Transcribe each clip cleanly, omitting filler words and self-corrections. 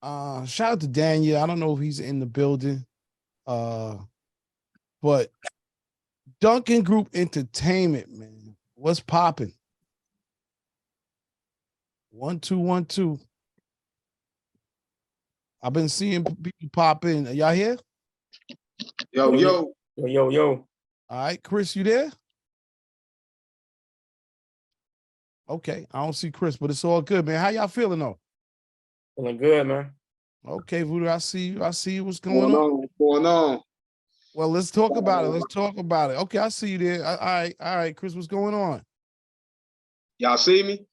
Shout out to Daniel. I don't know if he's in the building. But Duncan Group Entertainment, man. What's popping? 1 2 1 2. I've been seeing people pop in. Are y'all here? Yo, yo. Yo, yo, yo. All right, Chris, you there? Okay, I don't see Chris, but it's all good, man. How y'all feeling though? Feeling good, man. Okay, VUDU, I see you. I see what's going on. What's going on? Well, let's talk about it. Let's talk about it. Okay, I see you there. All right, Chris, what's going on? Y'all see me?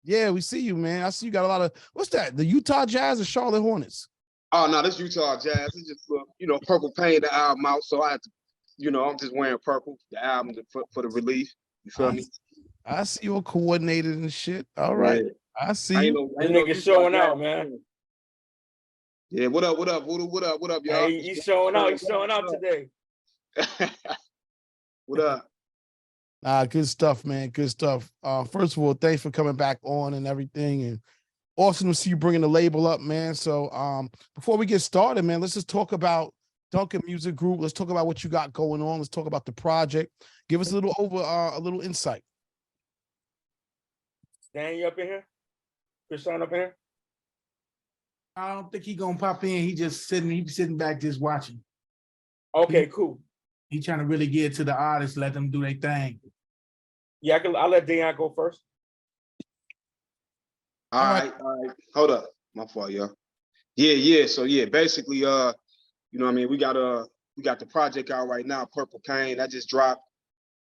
Yeah, we see you, man. I see you got a lot of, what's that? The Utah Jazz or Charlotte Hornets? Oh, no, this Utah Jazz. It's just, Purple painted the album out, so I had to, I'm just wearing purple, the album for the release. You feel me? I see you all coordinated and shit. All right. Yeah. I see you. This nigga showing out, man. Yeah, what up, VUDU? What up, y'all? Hey, he's showing out. He's showing out today. What up? Good stuff, man. Good stuff. First of all, thanks for coming back on and everything. And awesome to see you bringing the label up, man. So before we get started, man, let's just talk about Duncan Music Group. Let's talk about what you got going on. Let's talk about the project. Give us a little insight. Dan, you up in here? Krishan up in here? I don't think he gonna pop in. He's sitting back just watching. Okay, cool. He trying to really get to the artists, let them do their thing. Yeah, I'll let Daiyon go first. All right. Hold up. My fault, yo. Yeah. So yeah, basically, we got the project out right now, Purple Pain. That just dropped.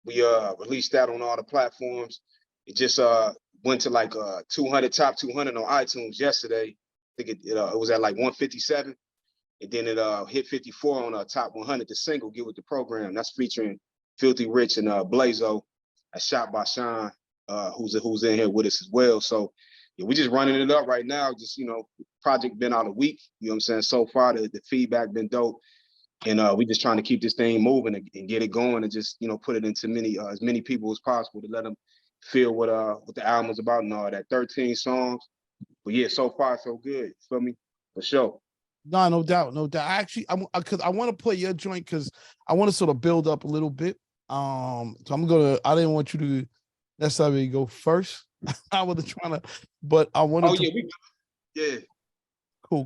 We released that on all the platforms. It just went to like top 200 on iTunes yesterday. I think it was at like 157. And then it hit 54 on top 100, the single Get With The Program. That's featuring Filthy Rich and Blazo, shot by Sean, who's in here with us as well. So yeah, we just running it up right now. Just, project been out a week, you know what I'm saying? So far, the feedback been dope. And we just trying to keep this thing moving and get it going and just, put it into as many people as possible to let them feel what the album is about and all that. 13 songs. But yeah, so far, so good. Feel me? For sure. No doubt. Actually, because I want to play your joint because I want to sort of build up a little bit. So I didn't want you to necessarily go first. I was trying to, but I wanted yeah. Cool.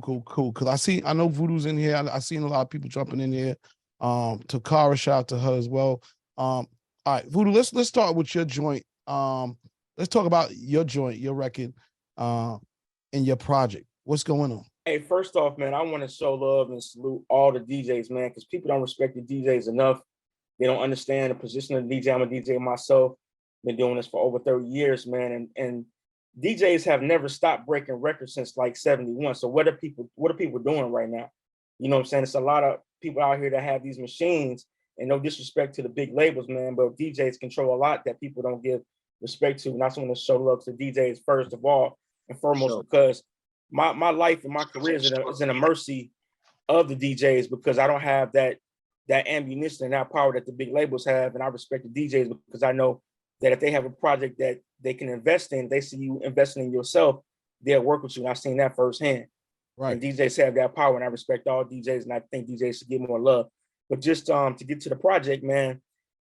Because I know VUDU's in here. I seen a lot of people jumping in here. Tocarra, shout out to her as well. All right, VUDU, let's start with your joint. Let's talk about your joint, your record, and your project. What's going on? Hey, first off, man, I want to show love and salute all the DJs, man, because people don't respect the DJs enough. They don't understand the position of the DJ. I'm a DJ myself. Been doing this for over 30 years, man. And DJs have never stopped breaking records since like 71. So what are people doing right now? You know what I'm saying? It's a lot of people out here that have these machines, and no disrespect to the big labels, man, but DJs control a lot that people don't give respect to. And I just want to show love to DJs first of all and foremost, because my life and my career is in a mercy of the DJs, because I don't have that ammunition and that power that the big labels have. And I respect the DJs because I know that if they have a project that they can invest in, they see you investing in yourself, they'll work with you. And I've seen that firsthand. Right. And DJs have that power, and I respect all DJs, and I think DJs should get more love. But just to get to the project, man,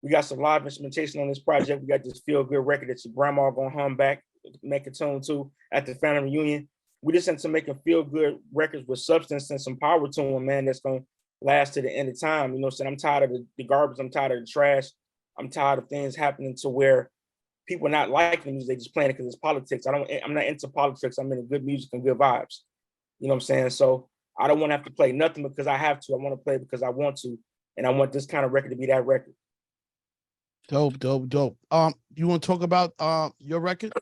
we got some live instrumentation on this project. We got this feel-good record that your grandma gonna hum back, make a tune to at the family reunion. We just into making feel-good records with substance and some power to them, man, that's gonna last to the end of time. You know what I'm saying? I'm tired of the garbage. I'm tired of the trash. I'm tired of things happening to where people are not liking music. They just playing it because it's politics. I'm not into politics. I'm into good music and good vibes. You know what I'm saying? So I don't want to have to play nothing because I have to. I want to play because I want to. And I want this kind of record to be that record. Dope. You want to talk about your record?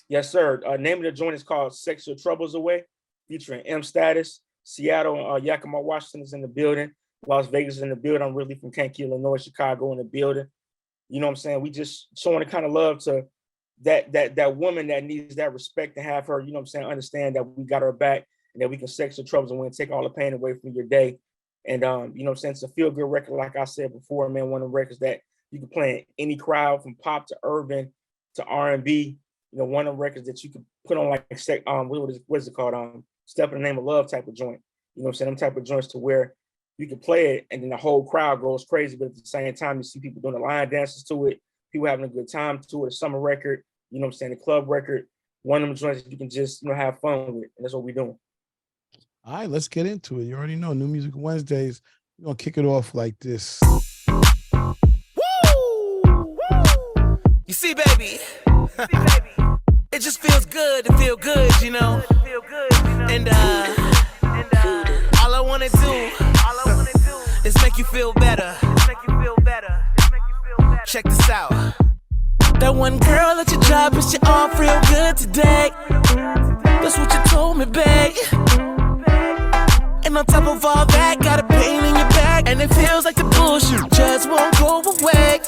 Yes, sir. Name of the joint is called Sex Your Troubles Away, featuring M Status, Seattle, Yakima, Washington is in the building, Las Vegas is in the building. I'm really from Kankakee, Illinois, Chicago in the building. You know what I'm saying? We just showing the kind of love to that woman that needs that respect, to have her, you know what I'm saying, understand that we got her back and that we can sex your troubles away and take all the pain away from your day. And you know what I'm saying? It's a feel-good record, like I said before, man, one of the records that you can play in any crowd, from pop to urban to R&B. You know, one of the records that you can put on like what is it called? Step in the Name of Love type of joint. You know what I'm saying? Them type of joints to where you can play it and then the whole crowd goes crazy, but at the same time, you see people doing the line dances to it, people having a good time to it, a summer record, you know what I'm saying, the club record, one of them joints that you can just, you know, have fun with. And that's what we're doing. All right, let's get into it. You already know New Music Wednesdays. We're gonna kick it off like this. Woo! You see, baby, it just feels good to feel good, you know. And all I wanna do is make you feel better. Check this out. That one girl at your job, is you all real good today? That's what you told me, babe. And on top of all that, got a pain in your back, and it feels like the bullshit just won't go away.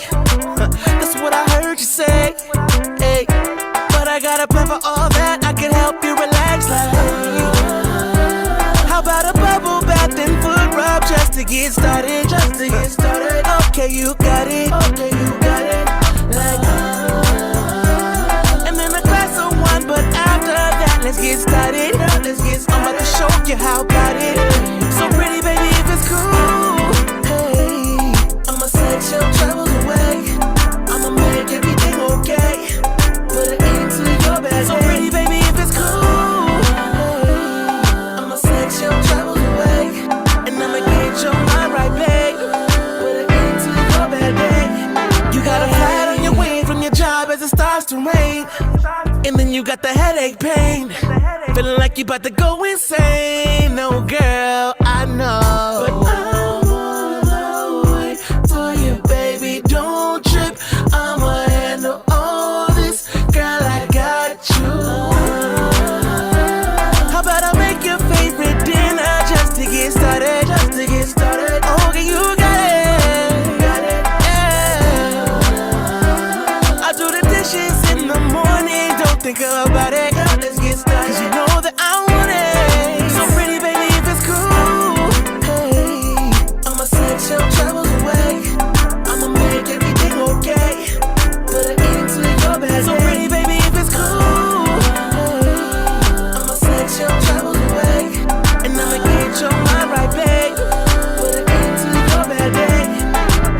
That's what I heard you say. Hey, but I got a plan for all that. I can help you relax like. How about a bubble bath and foot rub just to get started? Okay, you got it. Like, and then a glass of wine, but after that, let's get started. I'm about to show you how about it. So pretty, baby, if it's cool, hey, I'ma set your troubles away. I'ma make everything okay. Put it into your bag. So pretty, baby, if it's cool, hey, I'ma set your troubles away. And I'ma get your mind right, babe. Put it into your bag, babe. You got a flight on your way from your job as it starts to rain. And then you got the headache pain. Feeling like you about to go insane. No, girl, I know. But I wanna wait for you, baby. Don't trip. I'ma handle all this. Girl, I got you. How about I make your favorite dinner just to get started? Okay, you got it. Yeah. I do the dishes in the morning. Don't think about it. Let's get started. 'Cause you know that I want it. So pretty, baby, if it's cool, hey, I'ma set your troubles away. I'ma make everything okay. Put it into your bag. So pretty, baby, if it's cool, hey, I'ma set your troubles away. And I'ma get your mind right, babe. Put it into your bag, babe.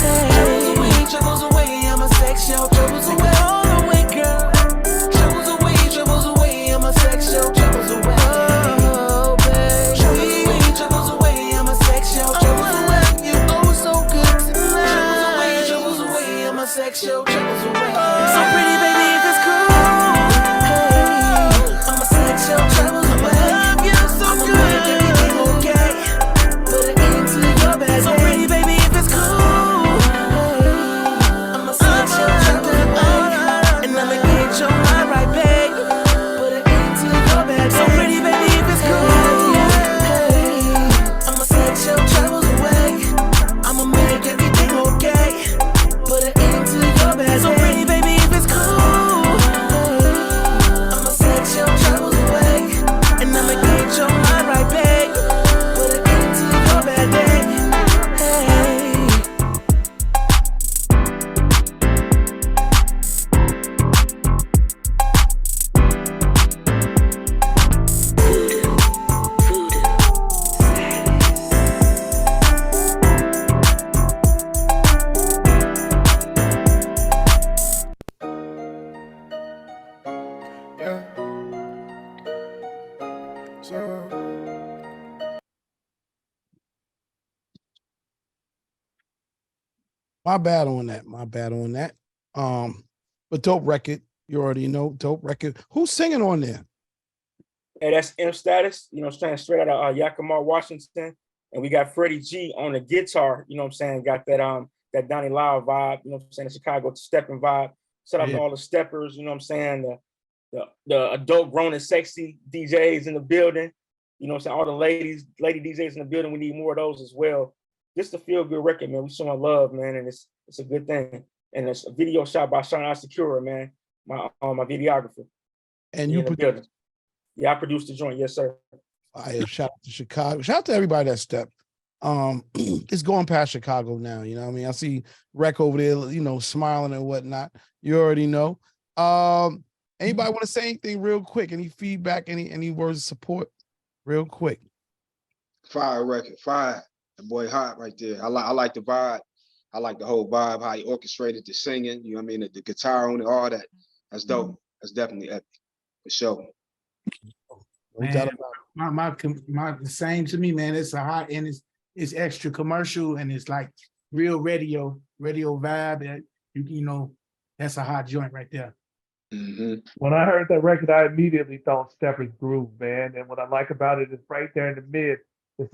Hey, troubles away, I'ma set your troubles away. All the way, girl. Troubles away, I'ma sex your troubles away. Oh, baby. Troubles away, I'ma sex your troubles away. You oh so good tonight. Troubles away, I'ma sex your troubles away. So pretty, baby, if it's cool, hey, I'ma sex your troubles away. Love you so good. I'ma make everything okay. Put it into your bag. So pretty, baby, if it's cool, hey, I'ma sex your troubles away. And I'ma get your mind right, babe. Put it into your bag. So pretty, baby, if it's cool, hey, I'ma set your troubles away. I'ma make everything okay. Put it into your bag. So pretty, baby, if it's cool, hey, I'ma set your troubles away. And I'ma get your mind right, babe. Put it into your bag, babe. Hey. Yeah. So, My bad on that. But dope record. You already know, dope record. Who's singing on there? Hey, that's M Status, you know, straight out of Yakima, Washington. And we got Freddie G on the guitar, you know what I'm saying? Got that Donnie Lyle vibe, you know what I'm saying? The Chicago stepping vibe. Shout out to all the steppers, you know what I'm saying? The adult, grown and sexy DJs in the building. You know what I'm saying? All the lady DJs in the building. We need more of those as well. Just a feel good record, man. We showing love, man, and it's a good thing. And it's a video shot by Sean Secura, man, my videographer. And you building. Yeah, I produced the joint. Yes, sir. Shout out to Chicago. Shout out to everybody that stepped. It's going past Chicago now. You know what I mean? I see Rec over there, you know, smiling and whatnot. You already know. Anybody want to say anything real quick? Any feedback? Any words of support? real quick. Fire record, fire. The boy hot right there. I like the vibe. I like the whole vibe, how he orchestrated the singing, you know what I mean? The guitar on it, all that. That's dope. That's definitely epic, for sure. No doubt Man, about it. my the same to me, man. It's a hot and it's extra commercial and it's like real radio vibe. That you know, that's a hot joint right there. When I heard that record, I immediately thought Stepper's Groove, man. And what I like about it is right there in the mid. It's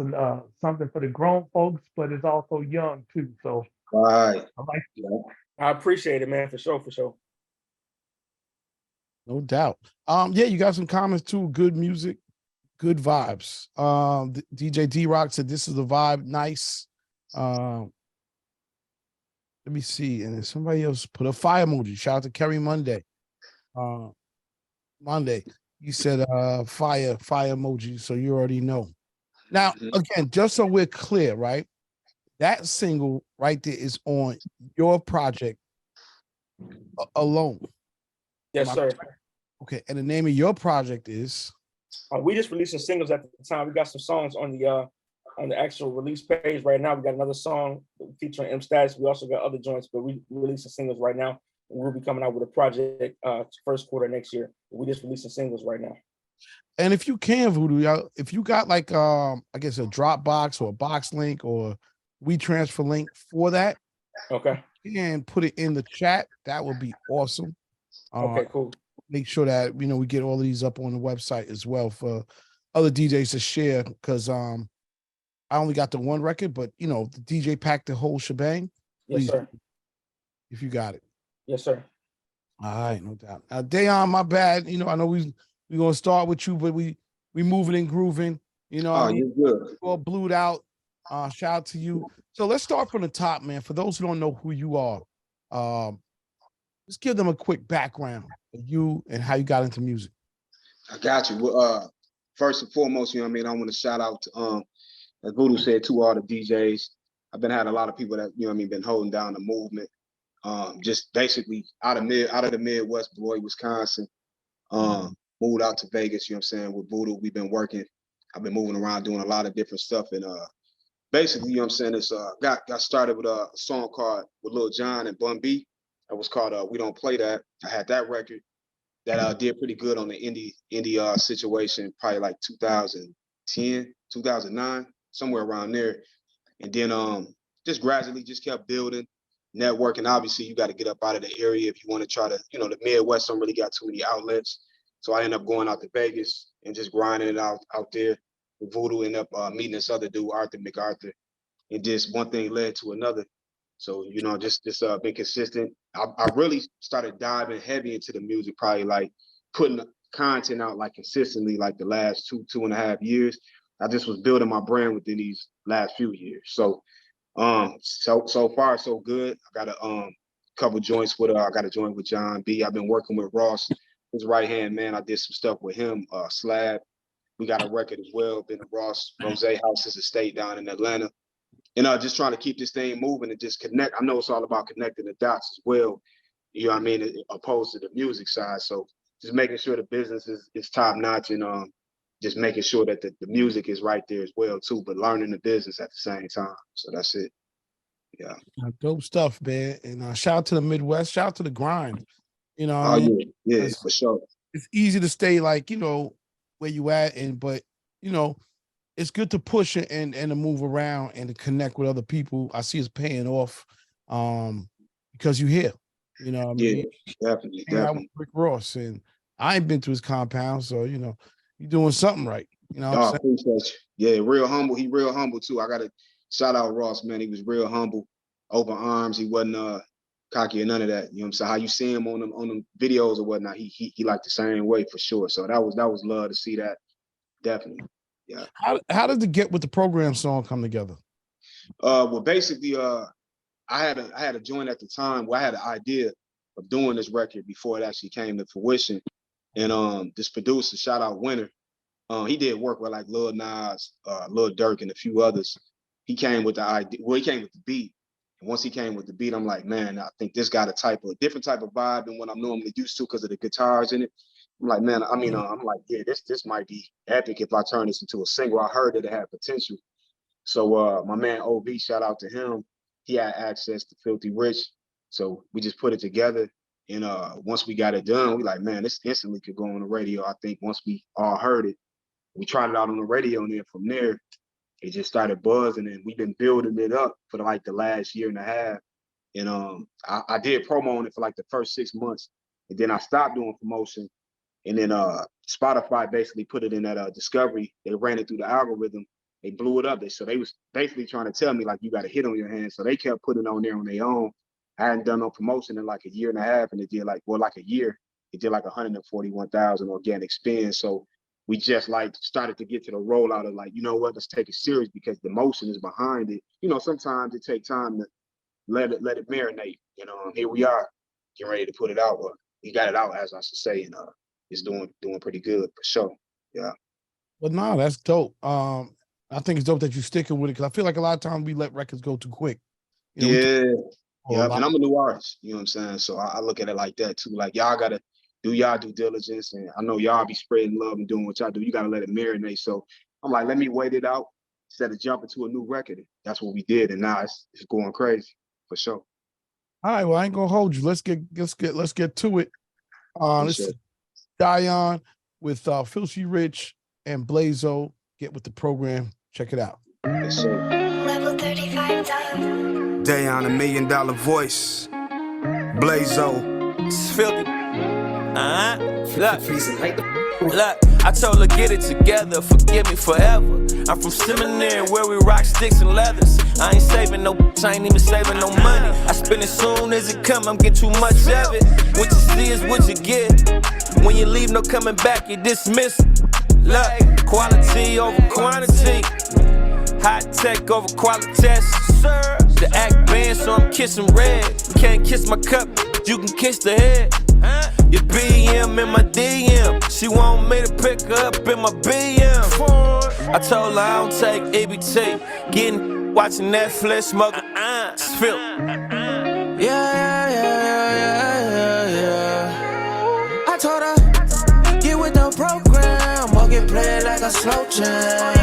something for the grown folks, but it's also young too. So Right. I like it. I appreciate it, man, for sure, for sure. No doubt. Yeah, you got some comments too. Good music, good vibes. DJ D-Rock said this is the vibe, nice. Let me see. And then somebody else put a fire emoji. Shout out to Kerry Monday. Monday. You said fire emoji, so you already know. Now, again, just so we're clear, right? That single right there is on your project alone. Yes, sir. Okay, and the name of your project is? We just releasing singles at the time. We got some songs on the actual release page right now. We got another song featuring M Status. We also got other joints, but we releasing singles right now. And we'll be coming out with a project first quarter next year. We just releasing singles right now. And if you can, VUDU, if you got like I guess a Dropbox or a box link or WeTransfer link for that, okay, and put it in the chat, that would be awesome. Okay, cool. Make sure that we get all of these up on the website as well for other DJs to share, because I only got the one record, but the DJ packed the whole shebang. Yes, sir. If you got it. Yes, sir. All right, no doubt. Daiyon, my bad. I know we're gonna start with you, but we moving and grooving. You're good. All blued out. Shout out to you. So let's start from the top, man. For those who don't know who you are, just give them a quick background of you and how you got into music. I got you. Well, first and foremost, I want to shout out to as VUDU said, to all the DJs. I've had a lot of people that been holding down the movement. Just basically out of the Midwest, Beloit, Wisconsin. Moved out to Vegas, with VUDU. We've been working. I've been moving around doing a lot of different stuff, and basically, it's got started with a song called with Lil Jon and Bun B. It was called We Don't Play That. I had that record that did pretty good on the indie situation, probably like 2010, 2009, somewhere around there. And then just gradually just kept building, networking. Obviously, you got to get up out of the area if you want to try to, the Midwest don't really got too many outlets. So I ended up going out to Vegas and just grinding it out there. With VUDU, ended up meeting this other dude, Arthur MacArthur. And just one thing led to another. So, just been consistent. I really started diving heavy into the music, probably like putting content out like consistently like the last 2.5 years. I just was building my brand within these last few years. So so far so good. I got a couple joints with I got a joint with John B. I've been working with Ross, his right hand man. I did some stuff with him, Slab. We got a record as well, been to Ross House's estate down in Atlanta. And just trying to keep this thing moving and just connect. I know it's all about connecting the dots as well, opposed to the music side. So just making sure the business is top notch, and just making sure that the music is right there as well too, but learning the business at the same time. So that's it. Yeah. Dope stuff, man. And shout out to the Midwest, shout out to the grind. Yeah, for sure. It's easy to stay like, where you at, but it's good to push it and to move around and to connect with other people. I see it's paying off because you're here. Yeah, definitely. Out with Rick Ross, and I ain't been to his compound, so you're doing something right. I appreciate you. Yeah, real humble. He real humble too. I gotta shout out Ross, man. He was real humble, open arms. He wasn't cocky or none of that. So how you see him on them videos or whatnot, he liked the same way for sure. So that was love to see that. Definitely. Yeah. How did the Get With The Program song come together? Well, basically, I had a joint at the time where I had an idea of doing this record before it actually came to fruition. And this producer, shout out Winter, he did work with like Lil Nas, Lil Durk, and a few others. He came with the idea. Well, he came with the beat. And once he came with the beat, I'm like, man, I think this got a different type of vibe than what I'm normally used to because of the guitars in it. I'm like, man, I mean, I'm like, yeah, this might be epic if I turn this into a single. I heard that it had potential. So my man OV, shout out to him. He had access to Filthy Rich. So we just put it together. And once we got it done, we like, man, this instantly could go on the radio. I think once we all heard it, we tried it out on the radio, and then from there, it just started buzzing, and we've been building it up for like the last year and a half. And I did promo on it for like the first 6 months, and then I stopped doing promotion. And then Spotify basically put it in that discovery. They ran it through the algorithm. They blew it up. So they was basically trying to tell me like, you got a hit on your hands. So they kept putting it on there on their own. I hadn't done no promotion in like a year and a half, and it did like a year. It did like 141,000 organic spins. So we just like started to get to the rollout of like, you know what, let's take it serious because the motion is behind it. You know, sometimes it takes time to let it marinate. You know, here we are getting ready to put it out. But we got it out, as I should say, and it's doing pretty good for sure. Yeah. But no, that's dope. I think it's dope that you're sticking with it because I feel like a lot of times we let records go too quick. You know, yeah. And I'm a new artist, you know what I'm saying? So I look at it like that too. Like, y'all gotta do y'all due diligence, and I know y'all be spreading love and doing what y'all do. You gotta let it marinate. So I'm like, let me wait it out instead of jumping to a new record. That's what we did, and now it's going crazy for sure. All right, well, I ain't gonna hold you. Let's get to it. This is Daiyon with Filthy Rich and SPELLZ. Get with the program. Check it out. Yes, sir. Level 35 done. Daiyon, $1 million voice. SPELLZ. It's filthy. Look, I told her get it together, forgive me forever. I'm from seminary where we rock sticks and leathers. I ain't saving no, I ain't even saving no money. I spend it soon as it come, I'm getting too much of it. What you see is what you get. When you leave, no coming back, you dismiss. Look, quality over quantity. High tech over quality tests. The act band, so I'm kissing red. You can't kiss my cup, you can kiss the head. Your BM in my DM. She want me to pick her up in my BM. I told her I don't take EBT. Getting, watching Netflix, smoking, it's filth. Yeah. I told her, get with the program or get played like a slow jam.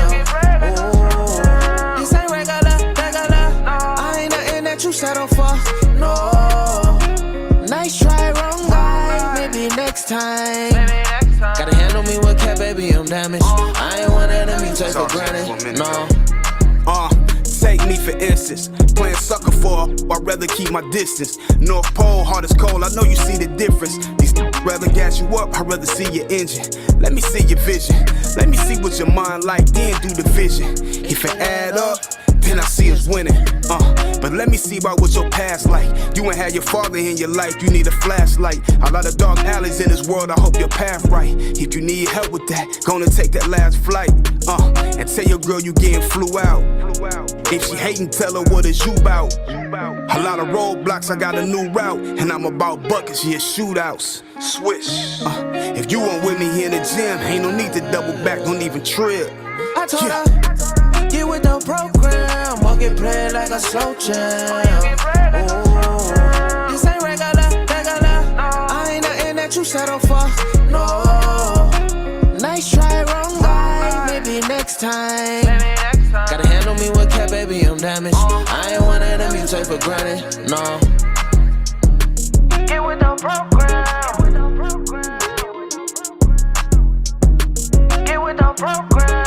This ain't regular. I ain't nothing that you settle for, no. Nice try, wrong guy, maybe next time. Gotta handle me with cat, baby, I'm damaged. I ain't one of them you take for granted, no. Take me for instance, playing sucker for her, I'd rather keep my distance. North Pole, hard as cold, I know you see the difference. These rather gas you up, I'd rather see your engine. Let me see your vision, let me see what your mind like, then do the vision. If it add up, then I see us winning. But let me see about what your past like. You ain't had your father in your life, you need a flashlight. A lot of dark alleys in this world, I hope your path right. If you need help with that, gonna take that last flight. And tell your girl you getting flew out. If she hatin', tell her what is you bout. A lot of roadblocks, I got a new route. And I'm about buckets, yeah, shootouts. Switch. If you weren't with me in the gym, ain't no need to double back, don't even trip. I told her, get with the program or get played like a slow jam. This ain't regular. I ain't nothing that you settle for, no. Nice try, wrong guy, maybe next time. Gotta handle me with cat, baby, I'm damaged. I ain't one of them you take for granted, no. Get with the program. Get with the program.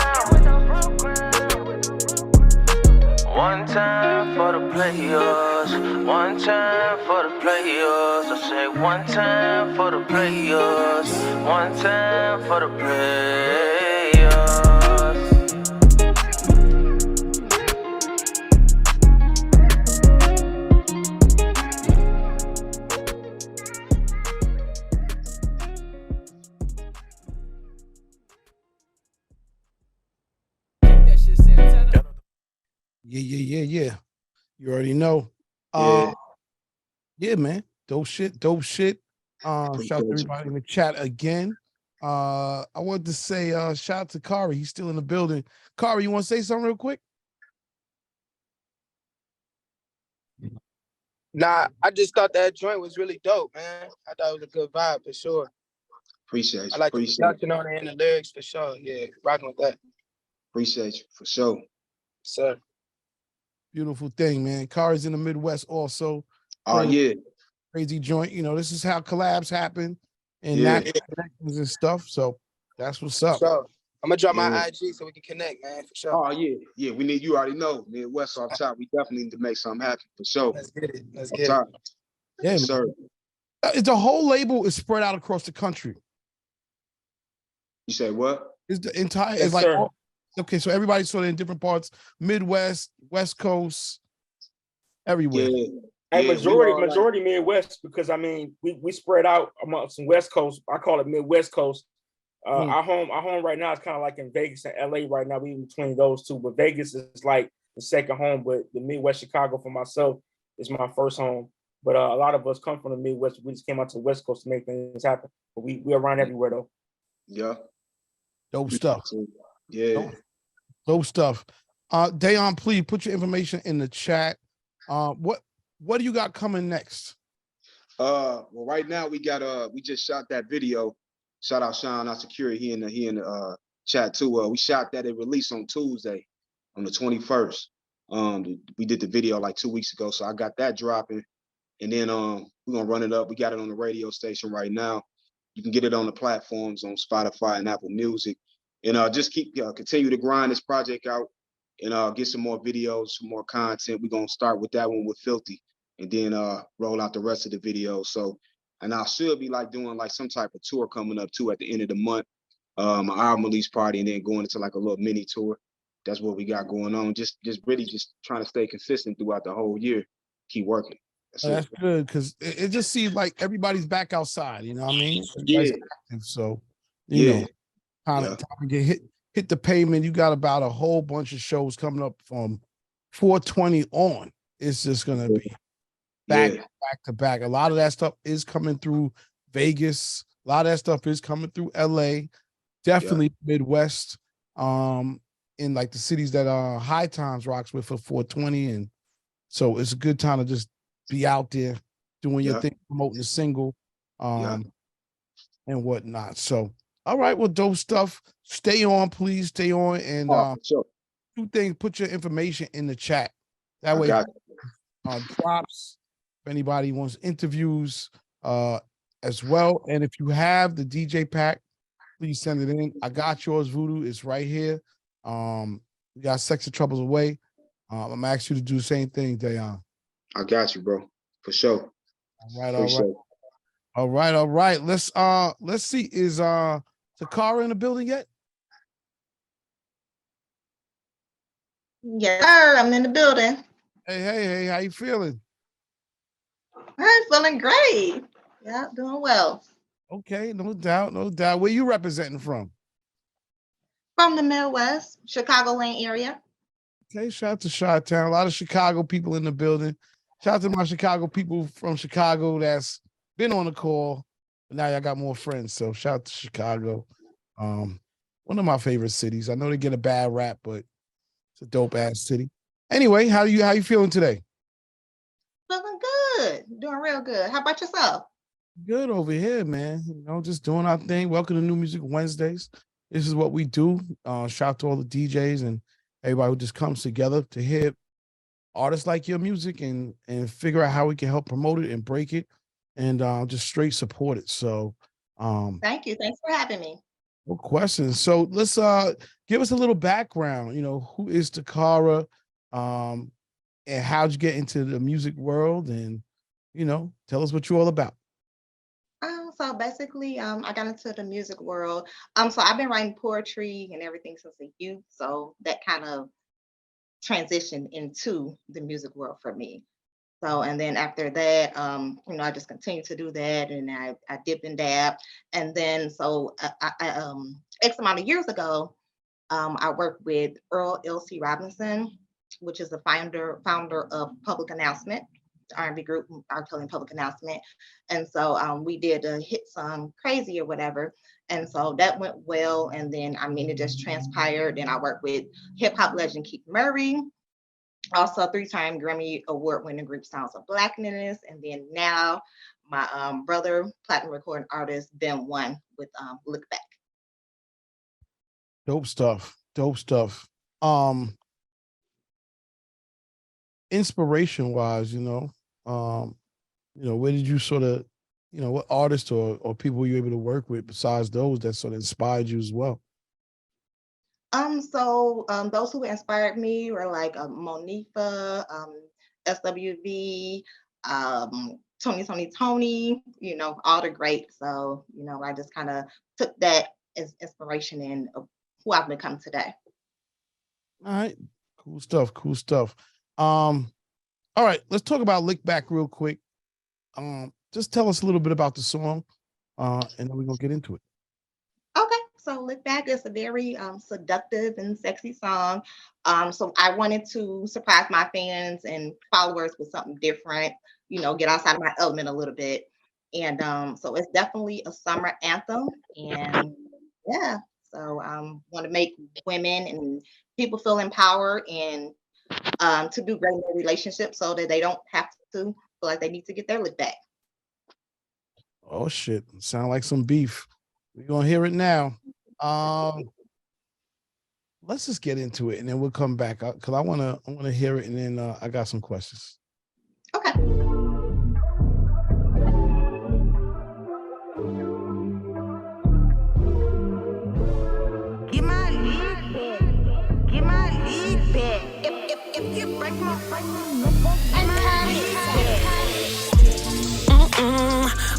One time for the players, one time for the players. I say one time for the players, one time for the players. Yeah. You already know. Yeah, man. Dope shit. Shout out to everybody in the chat again. I wanted to say shout out to Kari. He's still in the building. Kari, you want to say something real quick? Nah, I just thought that joint was really dope, man. I thought it was a good vibe for sure. Appreciate I you. like the Appreciate production on it and the lyrics for sure. Yeah, rocking with that. Appreciate you for sure. Sir. Beautiful thing, man. Cars in the Midwest also. Oh yeah. Crazy joint. You know, this is how collabs happen and Yeah. natural connections and stuff. So that's what's up. So I'm gonna drop Yeah. my IG so we can connect, man, for sure. Oh yeah. Yeah. We need, you already know, Midwest off top. We definitely need to make something happen for sure. Let's get it. Let's Off get it. top. Yeah, Yes, sir. the whole label is spread out across the country. You say what? Is the entire Yes, is like sir. okay, so everybody's sort of in different parts, Midwest, West Coast, everywhere. Yeah. Hey, Yeah, we majority all like- majority Midwest, because I mean we spread out amongst some West Coast. I call it Midwest Coast. Our home right now is kind of like in Vegas and LA right now. We in between those two, but Vegas is like the second home. But the Midwest Chicago for myself is my first home. But a lot of us come from the Midwest. We just came out to the West Coast to make things happen. But we around everywhere though. Yeah. Dope stuff. Yeah. Dope stuff. Daiyon, please put your information in the chat. What do you got coming next? Well, right now we got we just shot that video. Shout out Sean, our security. He in the chat too. We shot that. It released on Tuesday, on the 21st. We did the video like 2 weeks ago, so I got that dropping, and then we're gonna run it up. We got it on the radio station right now. You can get it on the platforms on Spotify and Apple Music, and just keep continue to grind this project out, and get some more videos, some more content. We're gonna start with that one with Filthy, and then roll out the rest of the videos. So. And I should be like doing like some type of tour coming up too at the end of the month, an album release party, and then going into like a little mini tour. That's what we got going on. Just really just trying to stay consistent throughout the whole year. Keep working. That's good because it just seems like everybody's back outside. You know what I mean? Yeah. Everybody's active, so you know, time to get hit the pavement. You got about a whole bunch of shows coming up from 420 on. It's just gonna be back to back. A lot of that stuff is coming through Vegas. A lot of that stuff is coming through LA. Definitely Midwest. In like the cities that High Times rocks with for 420. And so it's a good time to just be out there doing your thing, promoting the single, and whatnot. So all right, well, dope stuff. Stay on, please. Stay on. And sure. two things, put your information in the chat. That way drops. If anybody wants interviews as well. And if you have the DJ pack, please send it in. I got yours, VUDU. It's right here. We got Sex and Troubles Away. I'm gonna ask you to do the same thing, Daiyon. I got you, bro. For sure. All right. All right. Let's see. Is Tocarra in the building yet? Yes, sir. I'm in the building. Hey, how you feeling? I'm feeling great. Yeah, doing well. Okay, no doubt. Where you representing from? From the Midwest, Chicagoland area. Okay, shout out to Chi-Town. A lot of Chicago people in the building. Shout out to my Chicago people from Chicago that's been on the call. But now y'all got more friends, so shout out to Chicago. One of my favorite cities. I know they get a bad rap, but it's a dope ass city. Anyway, how you feeling today? Feeling good. Doing real good. How about yourself? Good over here, man. You know, just doing our thing. Welcome to New Music Wednesdays. This is what we do. Shout out to all the DJs and everybody who just comes together to hear artists like your music and figure out how we can help promote it and break it and just straight support it. So thank you. Thanks for having me. no questions. So let's give us a little background. You know, who is Tocarra? And how'd you get into the music world? And, you know, tell us what you're all about. So basically, I got into the music world. So I've been writing poetry and everything since a youth. So that kind of transitioned into the music world for me. So, and then after that, you know, I just continued to do that, and I dipped and dabbed. And then, so X amount of years ago, I worked with Earl L.C. Robinson, which is the founder of Public Announcement, the R&B group, R. and Public Announcement. And so we did a hit song, Crazy or whatever. And so that went well. And then, I mean, it just transpired. And I worked with hip hop legend Keith Murray, also 3-time Grammy Award winning group Sounds of Blackness. And then now my brother, platinum recording artist, Ben One with Look Back. Dope stuff. Dope stuff. Inspiration wise, where did you sort of, what artists or people were you able to work with besides those that sort of inspired you as well? Those who inspired me were like Monifa, SWV, Tony, all the greats. So, I just kind of took that as inspiration in who I've become today. All right. Cool stuff. Cool stuff. All right, let's talk about Lick Back real quick. Just tell us a little bit about the song, and then we're gonna get into it. Okay, so Look Back is a very seductive and sexy song. So I wanted to surprise my fans and followers with something different, get outside of my element a little bit. And so it's definitely a summer anthem. And yeah, so want to make women and people feel empowered and to do great in their relationships so that they don't have to feel like they need to get their lick back. Oh shit, sound like some beef. We're gonna hear it now. Let's just get into it and then we'll come back because I wanna hear it and then I got some questions. Okay. Get my lead back. Get my lead back. If you break my heart, get my lead back.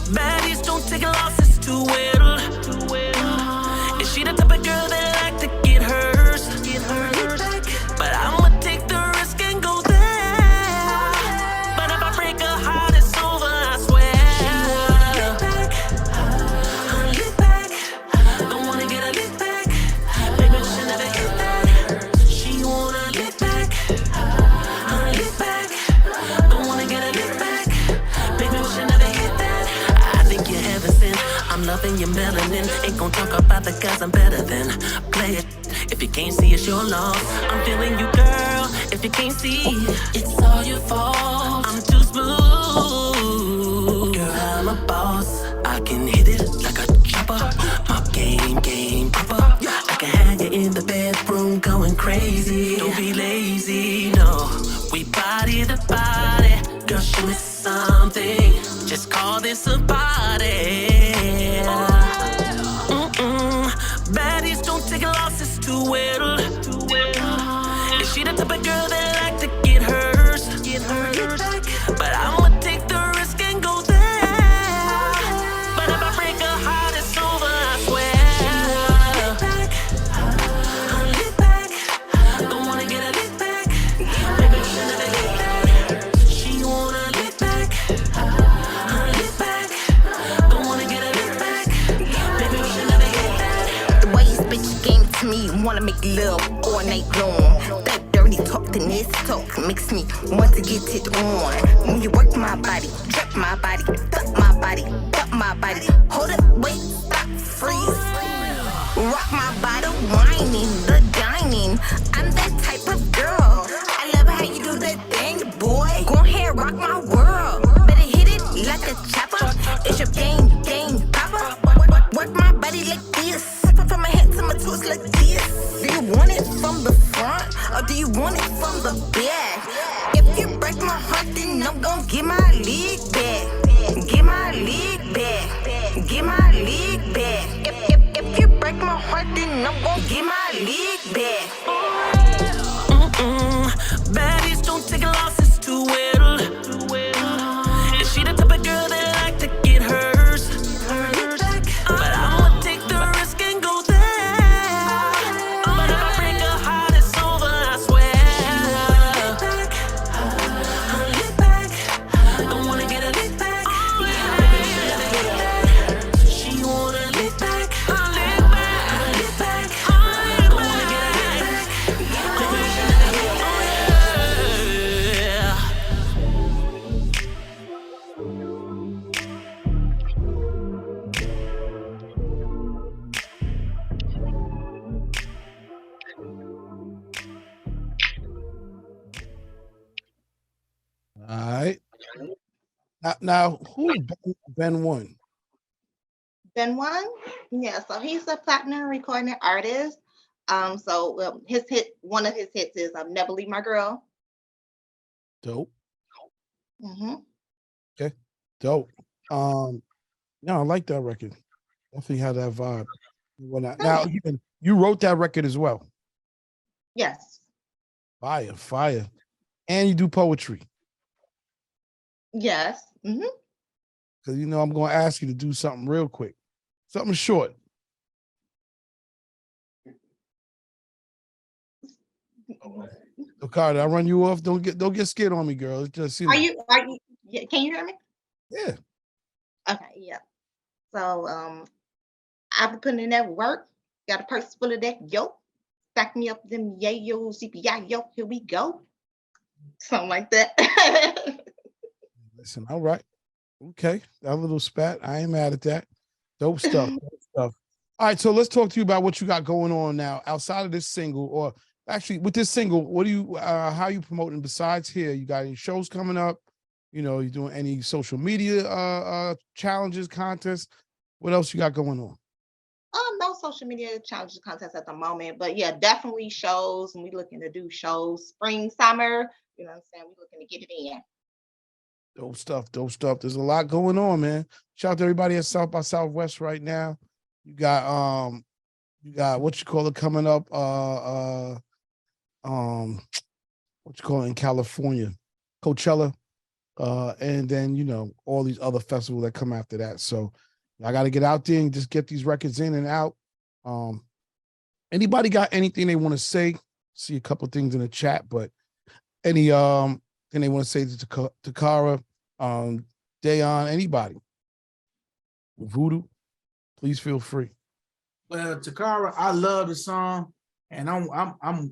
Baddies don't take losses too well. Is she the type of girl that like to get hers? But I'ma take the risk and go there. But if I break her heart, it's over, I swear. Lick back. Don't wanna get a lick back. Baby, she never hit that. She wanna lick back. Lick back. Don't wanna get a lick back. Baby, she never hit that. I think you're heaven sent. I'm loving your melanin. Ain't gon' talk about the guys I'm better than. Play it. If you can't see, it's your loss. I'm feeling you, girl. If you can't see, it's all your fault. I'm too smooth. Girl, I'm a boss. I can hit it like a chopper. My game proper. I can hang it in the bedroom going crazy. Don't be lazy, no. We body to body. Girl, show me something. Just call this a party. Baddies don't take losses too well. Is she the type of girl that like to get hers? But I'ma take the risk and go there. But if I break her heart, it's over, I swear. Lick back. Don't wanna get a lick back. Baby, she never hit that. She wanna lick back. Lick back. Don't wanna get a lick back. Baby, she never hit that. The way you spit your game to me, wanna make love all night long. That dirty talk, then this talk makes me want to get it on. When you work my body, trap my body, fuck my body, fuck my body. Hold up, wait, stop, freeze. Rock my body, whining, the dining. I'm that type of girl. I love how you do that thing, boy. Go ahead, rock my world. Better hit it like a chopper. It's your game proper. Work my body like this. From my head to my toes like this. Do you want it from the front or do you want it from the back? If you break my heart, then I'm gon' get my leg back. Get my leg back. Get my leg back. If you break my heart, then I'm gon' get my leg back. Baddies don't take losses too well. Is she the type of girl that like to get hers? But I'ma take the risk and go there. But if I break her heart, it's over, I swear. Lick back. Don't wanna get a lick back. Baby, she never hit that. She wanna lick back. Lick back. Lick back. Don't wanna get a lick back. Baby, she never hit that. All right. Now who's Ben One? Then one, yeah, so he's a platinum recording artist. So one of his hits is Never Leave My Girl. Dope. Hmm. Okay. Dope. Yeah, I like that record. Definitely had that vibe. Now you wrote that record as well. Yes. Fire, fire. And you do poetry. Yes. Hmm. Because you know I'm gonna ask you to do something real quick. Something short. Tocarra, I run you off. Don't get scared on me, girl. It's just Are you yeah, can you hear me? Yeah. Okay, yeah. So I've been putting in that work. Got a purse full of that yo. Stack me up them yayo CPI yo. Here we go. Something like that. Listen, all right. Okay. That little spat. I ain't mad at that. Dope stuff. Dope stuff. All right. So let's talk to you about what you got going on now outside of this single, or actually with this single. What do you how are you promoting besides here? You got any shows coming up? You know, you doing any social media challenges, contests? What else you got going on? No social media challenges contests at the moment, but yeah, definitely shows. And we looking to do shows spring, summer. You know what I'm saying? We looking to get it in. Dope stuff, dope stuff. There's a lot going on, man. Shout out to everybody at South by Southwest right now. You got what you call it coming up, what you call it in California, Coachella, and then you know all these other festivals that come after that. So I got to get out there and just get these records in and out. Anybody got anything they want to say? See a couple things in the chat, but any thing they want to say to Tocarra, Daiyon, anybody? VUDU, please feel free. Well, Tocarra, I love the song, and I'm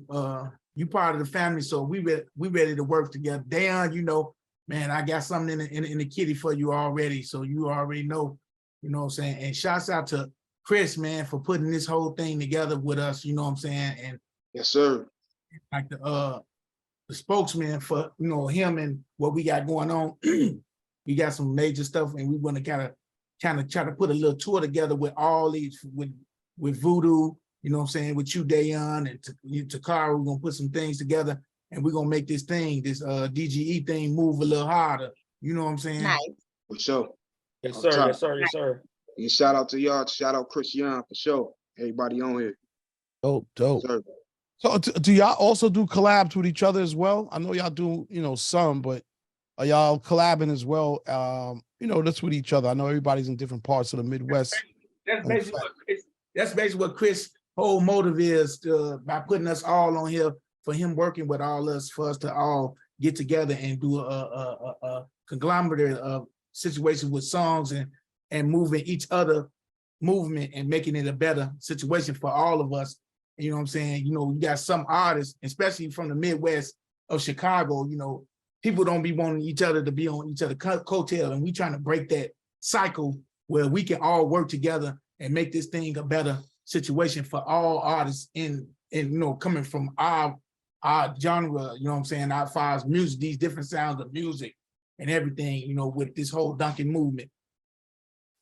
you part of the family, so we ready to work together. Daiyon, you know, man, I got something in the kitty for you already, so you already know, you know what I'm saying. And shouts out to Chris, man, for putting this whole thing together with us, you know what I'm saying. And yes, sir. Like the spokesman for, you know, him and what we got going on. We got some major stuff, and we want to kind of try to put a little tour together with all these with VUDU, you know what I'm saying, with you, Daiyon, and Tocarra. We're gonna put some things together, and we're gonna make this DGE thing move a little harder. You know what I'm saying? Nice. For sure. Yes, sir. Yes, sir. Yes, sir. And shout out to y'all. Shout out Chris Young for sure. Everybody on here. Dope, dope. Sir. So do y'all also do collabs with each other as well? I know y'all do, you know, some, but are y'all collabing as well? You know, that's with each other. I know everybody's in different parts of the Midwest. That's basically what Chris' whole motive is, by putting us all on here, for him working with all us, for us to all get together and do a conglomerate of situations with songs and moving each other movement and making it a better situation for all of us. You know what I'm saying? You know, you got some artists, especially from the Midwest of Chicago, you know, people don't be wanting each other to be on each other's coattail, and we trying to break that cycle where we can all work together and make this thing a better situation for all artists in you know, coming from our genre, you know what I'm saying, our five music, these different sounds of music and everything, you know, with this whole Duncan movement.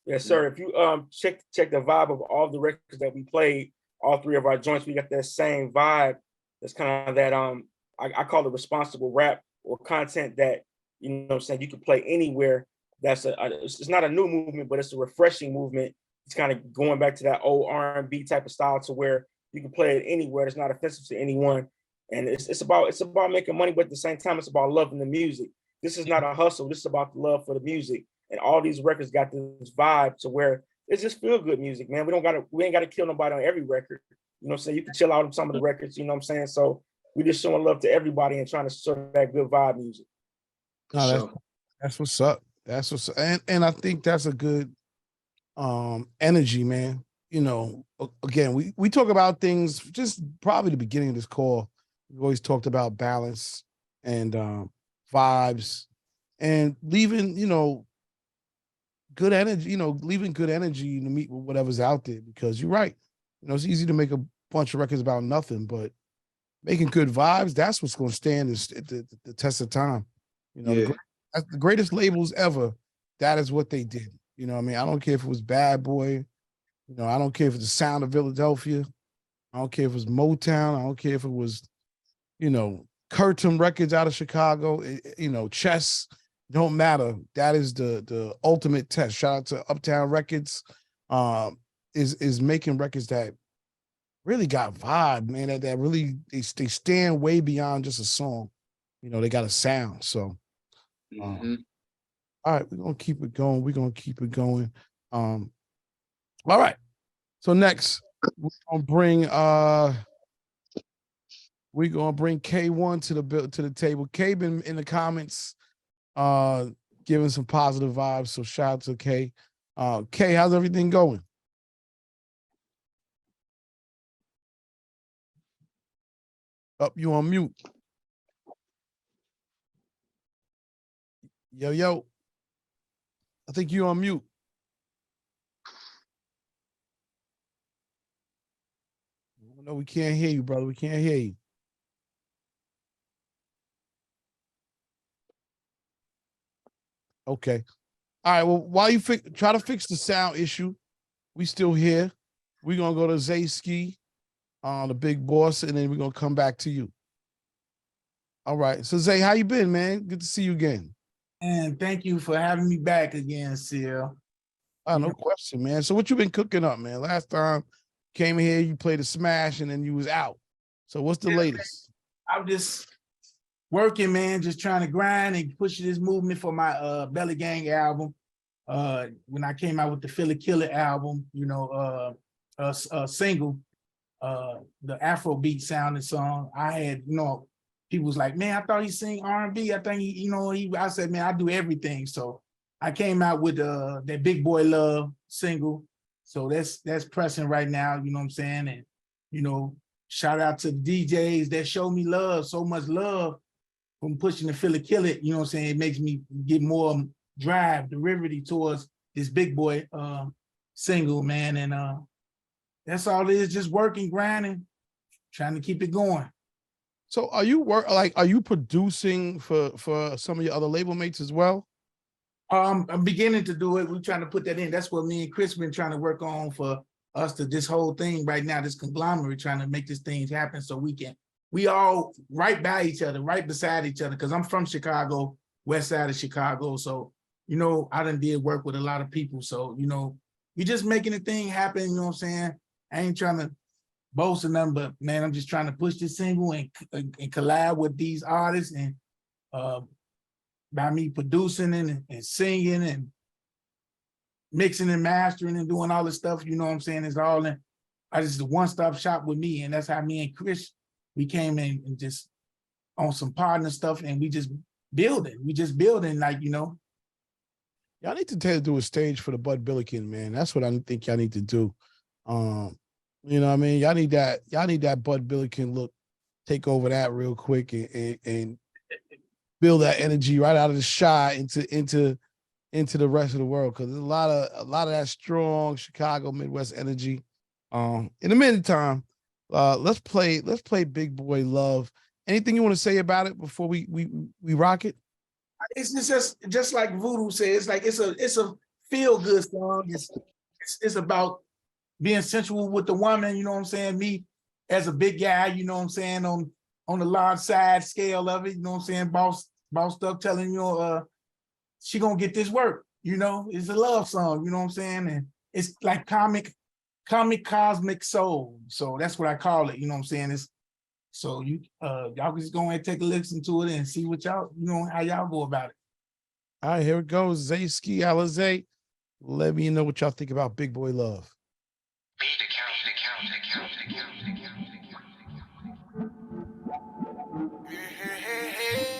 Yes, sir. If you check the vibe of all the records that we played, all three of our joints, we got that same vibe. That's kind of that I call it responsible rap, or content that, you know what I'm saying, you can play anywhere. That's it's not a new movement, but it's a refreshing movement. It's kind of going back to that old R&B type of style, to where you can play it anywhere. It's not offensive to anyone. And it's about making money, but at the same time, it's about loving the music. This is not a hustle. This is about the love for the music. And all these records got this vibe to where it's just feel good music, man. We ain't gotta kill nobody on every record. You know what I'm saying? You can chill out on some of the records, you know what I'm saying? So we just showing love to everybody and trying to serve that good vibe music. No, that's what's up. That's what's up. And I think that's a good energy, man. You know, again, we talk about things, just probably the beginning of this call. We've always talked about balance and vibes and leaving, you know, good energy, you know, leaving good energy to meet with whatever's out there, because you're right. You know, it's easy to make a bunch of records about nothing, but making good vibes, that's what's going to stand the test of time. You know, the greatest labels ever that is what they did. You know what I mean? I don't care if it was Bad Boy. You know, I don't care if it's the sound of Philadelphia. I don't care if it was Motown. I don't care if it was, you know, Curtin Records out of Chicago. You know, Chess. Don't matter. That is the ultimate test. Shout out to Uptown Records. Is making records that really got vibe, man. That really they stand way beyond just a song. You know, they got a sound. So, all right, we're gonna keep it going. We're gonna keep it going. All right. So next, we're gonna bring KayOne to the table. Kay been in the comments, giving some positive vibes. So shout out to Kay. Kay, how's everything going? Up, you on mute. Yo. I think you on mute. No, we can't hear you, brother. We can't hear you. Okay. All right. Well, while you try to fix the sound issue, we still here. We're gonna go to ZaeSkee, the big boss, and then we're gonna come back to you. All right. So Zay, how you been, man? Good to see you again. And thank you for having me back again, Seal. No question, man. So what you been cooking up, man? Last time came here, you played a smash, and then you was out. So what's the latest? I'm just working, man, just trying to grind and push this movement for my Belly Gang album. When I came out with the Philly Killer album, you know, single, the Afrobeat sounding song, I had, you know, people was like, man, I thought he sing R&B. I think he, you know, I said, man, I do everything. So I came out with that Big Boy Love single. So that's pressing right now, you know what I'm saying? And, you know, shout out to the DJs that show me love, so much love from pushing the Philly Kill It, you know what I'm saying? It makes me get more drive, derivative towards this Big Boy single, man. And that's all it is, just working, grinding, trying to keep it going. So are you producing for some of your other label mates as well? I'm beginning to do it. We're trying to put that in. That's what me and Chris been trying to work on for us to this whole thing right now, this conglomerate, trying to make this thing happen so we all right by each other, right beside each other. Cause I'm from Chicago, west side of Chicago. So, you know, I done did work with a lot of people. So, you know, we just making the thing happen, you know what I'm saying? I ain't trying to boast or nothing, but man, I'm just trying to push this single and collab with these artists, and by me producing and singing and mixing and mastering and doing all this stuff, you know what I'm saying? It's all in, I just a one-stop shop with me. And that's how me and Chris, we came in and just on some partner stuff, and we just building, like, you know. Y'all need to do a stage for the Bud Billiken, man. That's what I think y'all need to do. You know what I mean? Y'all need that Bud Billiken look, take over that real quick and build that energy right out of the shot into the rest of the world. Cause there's a lot of that strong Chicago Midwest energy. In the meantime, let's play Big Boy Love. Anything you want to say about it before we rock it? It's just like VUDU says, like it's a feel good song. It's about being sensual with the woman, you know what I'm saying? Me as a big guy, you know what I'm saying, on the large side scale of it, you know what I'm saying, bossed up, telling you she gonna get this work, you know. It's a love song, you know what I'm saying? And it's like comic cosmic soul. So that's what I call it, you know what I'm saying? It's so you y'all just go ahead and take a listen to it and see what y'all, you know, how y'all go about it. All right, here it goes. ZaeSkee, ALAZAE. Let me know what y'all think about Big Boy Love.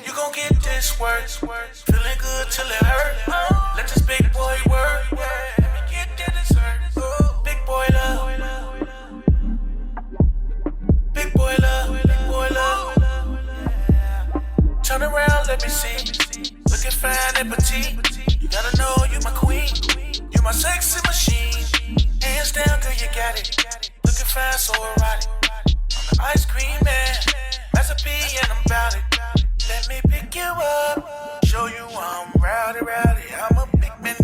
You gon' get this work, feeling good till it hurt. Let this big boy work. Let me get that dessert. Big boy love. Big boy love. Big boy love. Turn around, let me see. Looking fine and petite. You gotta know you my queen. You my sexy machine. Hands down, girl, you got it. Looking fine, so erotic. I'm the ice cream man. Recipe and I'm bout it. Let me pick you up. Show you I'm rowdy. I'm a big man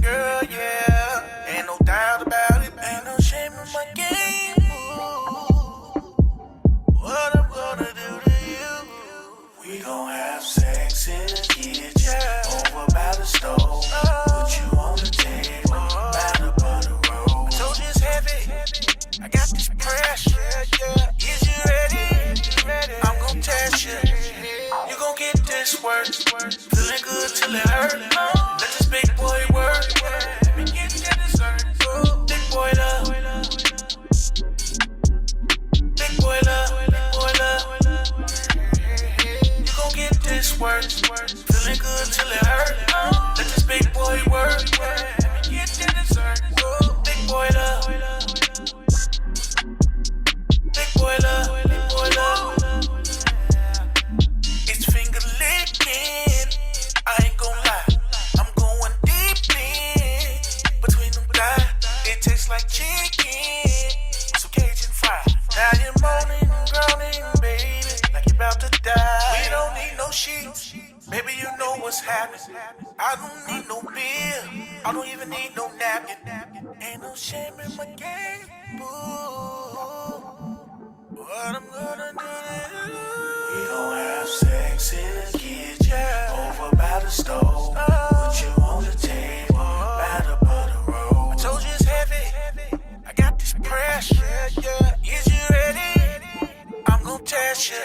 this work. Feeling good till it hurt. Let this big boy work. Let me get that dessert. Big boy love. Big boy love. Big boy love. You gon' get this work. Feeling good till it hurt. Let this big boy work. Let me get that dessert. Big boy love. Big boy love. Big boy love. It's finger licking. I ain't gon' lie. I'm going deep in between them thighs. It tastes like chicken, so Cajun fry. Now you're moaning and groaning, baby, like you're about to die. We don't need no sheets, baby, you know what's happening. I don't need no beer, I don't even need no napkin. Ain't no shame in my game, boo. What I'm gonna do is we gon' have sex in the kitchen, over by the stove. Put you on the table, by the butter roll. I told you it's heavy, I got this pressure. Is you ready? I'm gon' test you.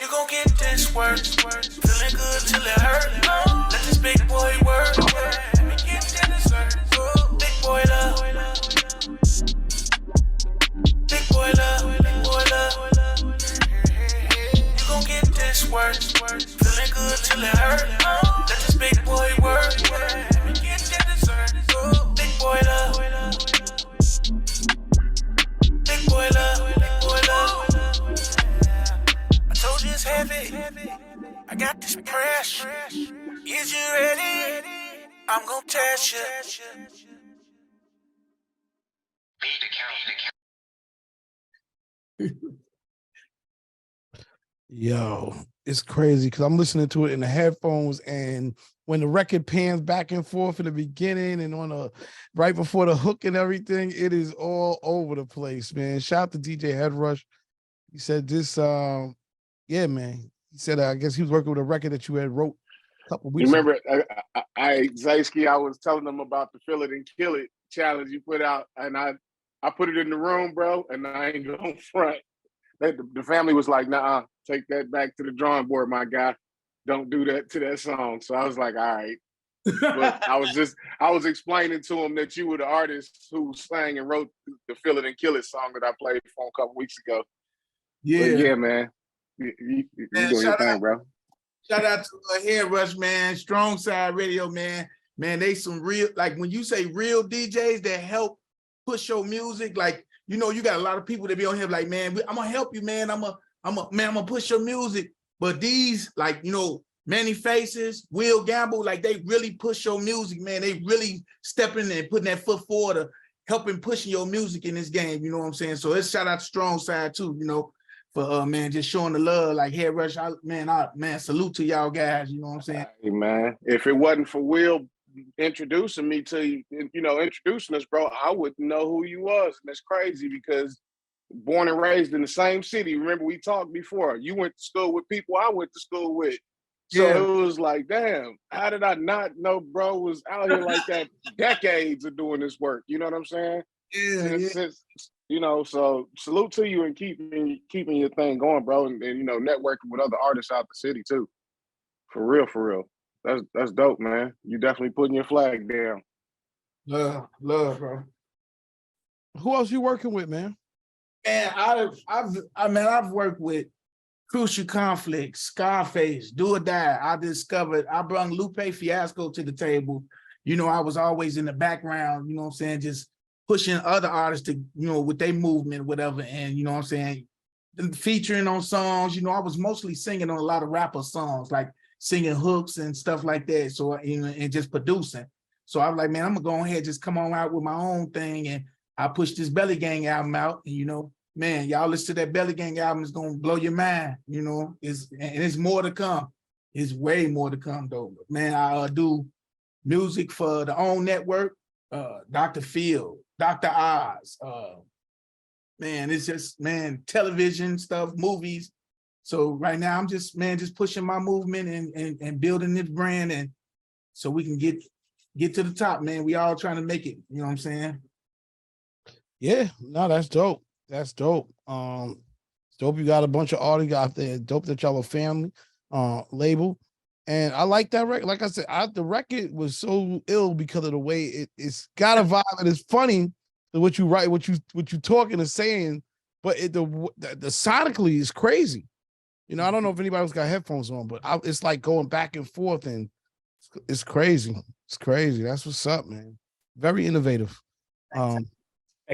You gon' get this work. Feeling good till it hurt. Let this big boy work. Let me get that dessert. Big boy love. Big boy love. Big boy love. You gon' get this work. Feeling good till it hurt. Let this big boy work. Let me get that dessert. Big boy love. Big boy love. Big boy love. I told you it's heavy. I got this pressure. Is you ready? I'm gon' test you. Yo, it's crazy because I'm listening to it in the headphones, and when the record pans back and forth in the beginning and on the right before the hook and everything, it is all over the place, man. Shout out to DJ Headrush. He said this, yeah, man. He said, I guess he was working with a record that you had wrote a couple weeks ago. You remember, ZaeSkee, I was telling them about the Feel It and Kill It challenge you put out, and I put it in the room, bro, and I ain't going front. The family was like, nah, take that back to the drawing board, my guy. Don't do that to that song. So I was like, all right. But I was explaining to him that you were the artist who sang and wrote the Feel It and Kill It song that I played for a couple weeks ago. Yeah. But yeah, man. You doing your thing, bro. Shout out to Headrush, man. Strong Side Radio, man. Man, they some real, like when you say real DJs that help push your music, like, you know, you got a lot of people that be on here like, man, I'm gonna help you, man. I'm gonna push your music. But these, like, you know, Many Faces, Will Gamble, like they really push your music, man. They really stepping and putting that foot forward of helping pushing your music in this game. You know what I'm saying? So it's shout out to Strong Side too, you know, for man, just showing the love, like Headrush. Man, salute to y'all guys. You know what I'm saying? Hey, man, if it wasn't for Will introducing me to you, you know, introducing us, bro, I wouldn't know who you was. And that's crazy because born and raised in the same city. Remember we talked before. You went to school with people I went to school with. So yeah. It was like, damn, how did I not know bro was out here like that decades of doing this work? You know what I'm saying? Yeah, since, you know, so salute to you and keeping your thing going, bro. And you know, networking with other artists out the city too. For real, for real. That's dope, man. You definitely putting your flag down. Love, bro. Who else you working with, man? Man, I've worked with Crucial Conflict, Scarface, Do or Die. I brought Lupe Fiasco to the table. You know, I was always in the background, you know what I'm saying, just pushing other artists to, you know, with their movement, whatever. And, you know what I'm saying, featuring on songs, you know, I was mostly singing on a lot of rapper songs, like singing hooks and stuff like that. So, you know, and just producing. So I was like, man, I'm gonna go ahead, just come on out with my own thing. And I pushed this Belly Gang album out, and, you know, man, y'all listen to that Belly Gang album, it's gonna blow your mind, you know. It's more to come. It's way more to come, though. But man, I do music for the OWN network, Dr. Phil, Dr. Oz. Man, it's just, man, television stuff, movies. So right now I'm just, man, just pushing my movement and building this brand, and so we can get to the top, man. We all trying to make it, you know what I'm saying? Yeah, no, that's dope. That's dope. It's dope you got a bunch of artists out there. Dope that y'all a family label. And I like that record. Like I said, the record was so ill because of the way it's got a vibe and it's funny what you write, what you talking and saying, but the sonically is crazy. You know, I don't know if anybody else got headphones on, but it's like going back and forth, and it's crazy. It's crazy. That's what's up, man. Very innovative. And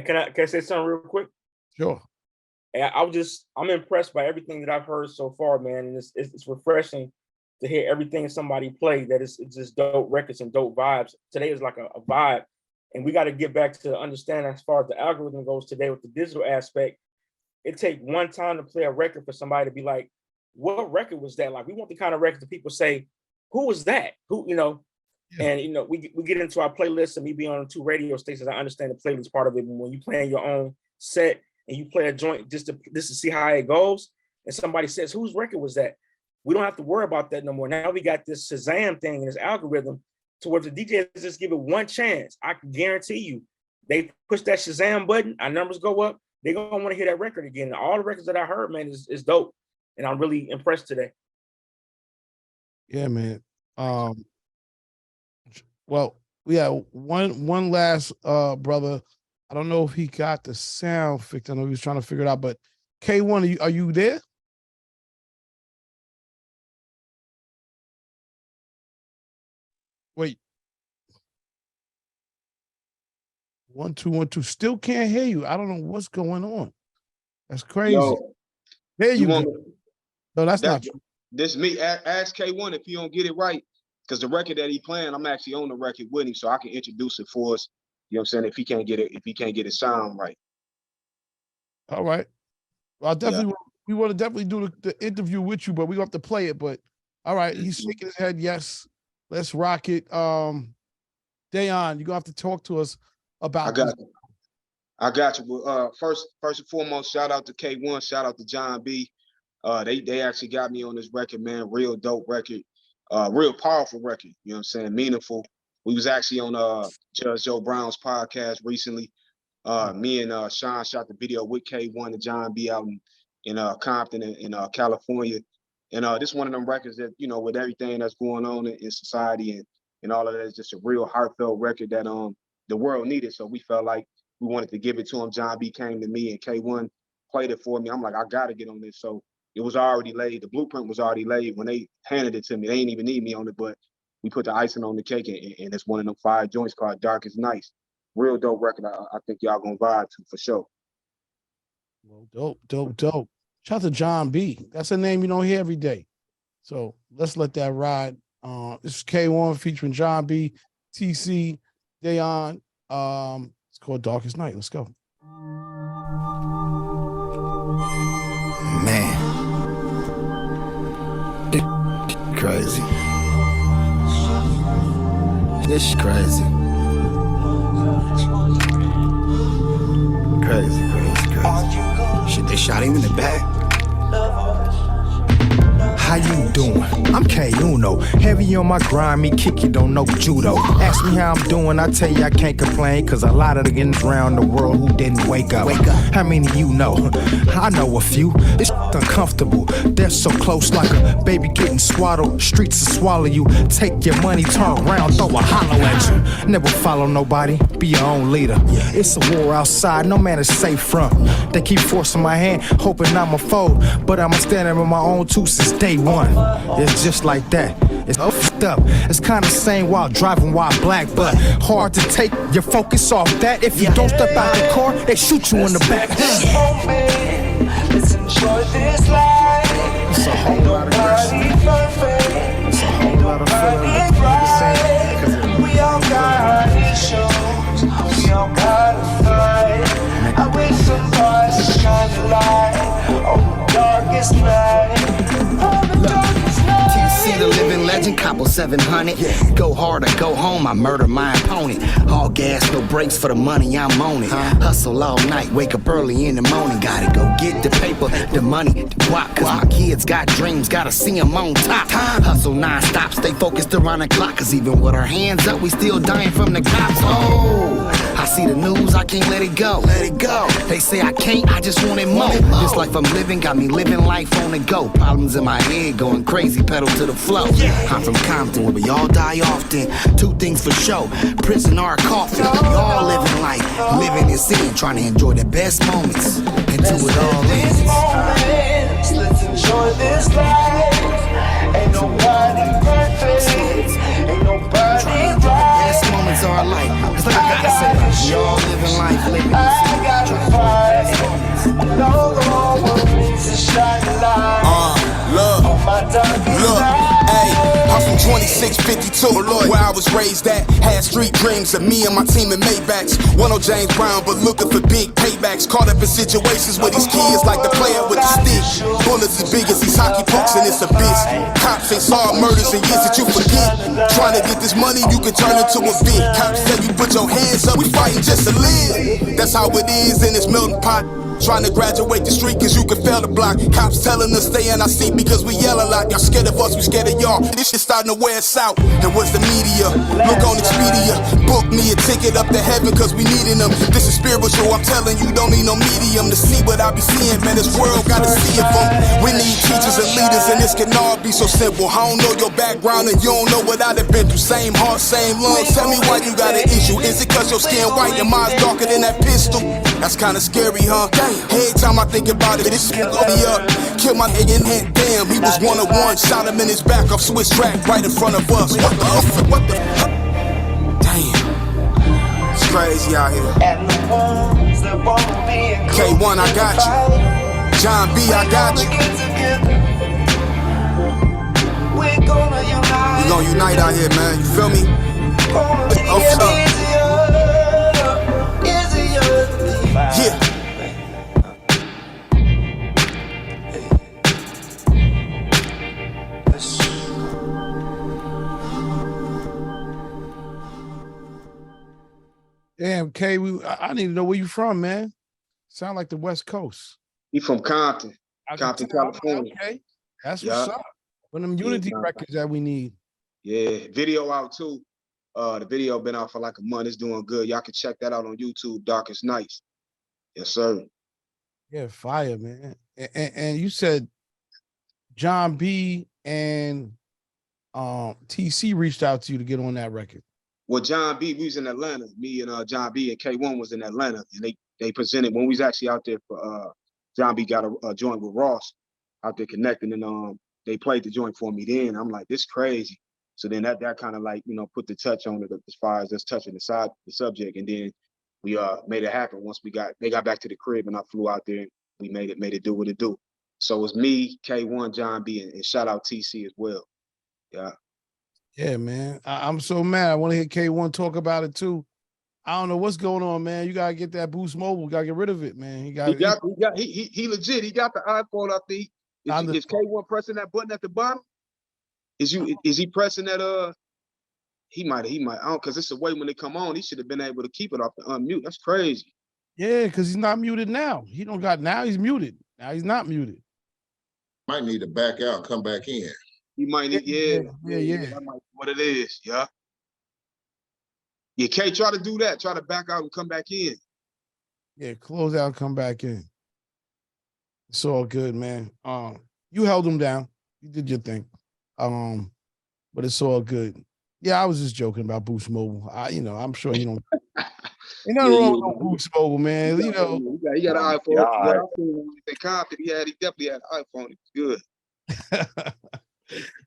can I say something real quick? Sure. I'm impressed by everything that I've heard so far, man. And it's refreshing to hear everything somebody play. That it's just dope records and dope vibes. Today is like a vibe, and we got to get back to understand as far as the algorithm goes today with the digital aspect. It take one time to play a record for somebody to be like, what record was that? Like, we want the kind of record that people say, who was that? Who, you know? Yeah. And, you know, we get into our playlist, and me being on 2 radio stations, I understand the playlist part of it. But when you playing your own set and you play a joint just to see how it goes, and somebody says, whose record was that? We don't have to worry about that no more. Now we got this Shazam thing and this algorithm to where the DJs just give it one chance. I can guarantee you, they push that Shazam button, our numbers go up, they're gonna want to hear that record again. And all the records that I heard, man, is dope. And I'm really impressed today. Yeah, man. Well, yeah, one last brother. I don't know if he got the sound fixed. I know he was trying to figure it out, but KayOne, are you there? Wait. 1 2 1 2. Still can't hear you. I don't know what's going on. That's crazy. Yo, there you go. No, that's not true. This me. Ask K1 if he don't get it right, because the record that he playing, I'm actually on the record with him, so I can introduce it for us. You know what I'm saying? If he can't get it sound right. All right. Well, I definitely we want to definitely do the interview with you, but we have to play it. But all right, he's shaking his head. Yes, let's rock it. Daiyon, you're gonna have to talk to us about this. I got you. First and foremost, shout out to K1, shout out to John B. They actually got me on this record, man. Real dope record, real powerful record. You know what I'm saying? Meaningful. We was actually on Judge Joe Brown's podcast recently. Me and Sean shot the video with K1 and John B out in Compton in California. And this one of them records that, you know, with everything that's going on in society and all of that, is just a real heartfelt record that the world needed. So we felt like we wanted to give it to him. John B came to me and K1 played it for me. I'm like, I gotta get on this. So it was already laid. The blueprint was already laid. When they handed it to me, they didn't even need me on it, but we put the icing on the cake, and it's one of them 5 joints called Darkest Nights. Real dope record. I think y'all gonna vibe to for sure. Well, dope. Shout out to John B. That's a name you don't hear every day. So let's let that ride. This is KayOne featuring John B, TC, Daiyon. It's called Darkest Night. Let's go. Man, crazy. This is crazy. Crazy. Shit, they shot him in the back. How you doing? I'm KayOne. Heavy on my grind, me kick you don't know judo. Ask me how I'm doing, I tell you I can't complain, cause a lot of the niggas around the world who didn't wake up. How many you know? I know a few. It's uncomfortable. They're so close like a baby getting swaddled. Streets will swallow you. Take your money, turn around, throw a hollow at you. Never follow nobody, be your own leader. It's a war outside, no man is safe from. They keep forcing my hand, hoping I'm a fold, but I'm standing on my own too since day one. It's just like that. It's fucked up. It's kinda same while driving while black, but hard to take your focus off that. If you don't step out the car, they shoot you in the back. Let's enjoy this life. It's a whole lot of Perfect. It's a whole lot of We all got issues. We all gotta fight. I wish somebody to shine the light on the darkest night. TC, the living legend, couple 700. Go hard or go home, I murder my opponent. All gas, no brakes for the money, I'm on it. Hustle all night, wake up early in the morning. Gotta go get the paper, the money, the guac. Cause my kids got dreams, gotta see them on top. Hustle non-stop, stay focused around the clock. Cause even with our hands up, we still dying from the cops. Oh, I see the news, I can't let it go. Let it go. They say I can't, I just want it more. This life I'm living got me living life on the go. Problems in my head going crazy, pedal to the flow. I'm from Compton, where we all die often. Two things for sure, prison or a coffin. We all living life, living in sin, trying to enjoy the best moments. And do it all in. Let's enjoy this life. Ain't nobody perfect. Ain't nobody right. Best moments of our life. It's like I gotta say, we all living life, living in I gotta fight. I know the whole world needs to shine a light. Look, On my darkest night. hey, I'm from 2652, where I was raised at. Had street dreams of me and my team in Maybachs. One on James Brown, but looking for big paybacks. Caught up in situations where these kids like to play it with a stick. Bullets as big as these hockey pucks and it's a bitch. Cops ain't saw murders in years that you forget. Trying to get this money, you can turn into a bit. Cops tell you put your hands up, we fighting just to live. That's how it is in this melting pot. Trying to graduate the street cause you can fail the block. Cops telling us stay in our seat because we yell a lot. Y'all scared of us, we scared of y'all. This shit starting to wear us out. And what's the media? Look on Expedia. Book me a ticket up to heaven cause we needing them. This is spiritual, I'm telling you, don't need no medium to see what I be seeing. Man, this world gotta see it from. We need teachers and leaders and this can all be so simple. I don't know your background and you don't know what I've been through. Same heart, same lungs. Tell me why you got an issue. Is it cause your skin white and mine's darker than that pistol? That's kinda scary, huh? Every time I think about it, this shit blow me up. Kill my nigga in hand, damn, he was one-on-one. Shot him in his back off Swiss track right in front of us. What the damn. It's crazy out here. KayOne, I got you. John B, I got you. We gonna unite out here, man. You feel me? Yeah. Damn, Kay, I need to know where you from, man. Sound like the West Coast. He from Compton, Compton, California. Okay, that's what's up. One of them Unity records that we need. Yeah, video out too. The video been out for like a month. It's doing good. Y'all can check that out on YouTube, Darkest Nights. Yes, sir. Yeah, fire, man. And you said John B and TC reached out to you to get on that record. Well, John B, we was in Atlanta. Me and John B and KayOne was in Atlanta, and they presented when we was actually out there for John B got a joint with Ross out there connecting, and they played the joint for me. Then I'm like, this crazy. So then that kind of like put the touch on it as far as us touching the subject, and then we made it happen once they got back to the crib, and I flew out there and we made it do what it do. So it was me, KayOne, John B, and shout out TC as well. Yeah. Yeah, man. I'm so mad. I want to hear KayOne talk about it too. I don't know what's going on, man. You gotta get that Boost Mobile. You gotta get rid of it, man. He legit. He got the iPhone. I think. Is KayOne pressing that button at the bottom? Is he pressing that? He might. I don't, because it's a way when they come on. He should have been able to keep it off the unmute. That's crazy. Yeah, because he's not muted now. He don't got now. He's muted. Now he's not muted. Might need to back out and come back in. You might need, yeah. That might be what it is, yeah. Yeah, Kay, try to do that. Try to back out and come back in. Yeah, close out, come back in. It's all good, man. You held him down. You did your thing. But it's all good. Yeah, I was just joking about Boost Mobile. I'm sure you don't. Ain't nothing wrong with no Boost Mobile, man. He got an iPhone. He definitely had an iPhone. It's good.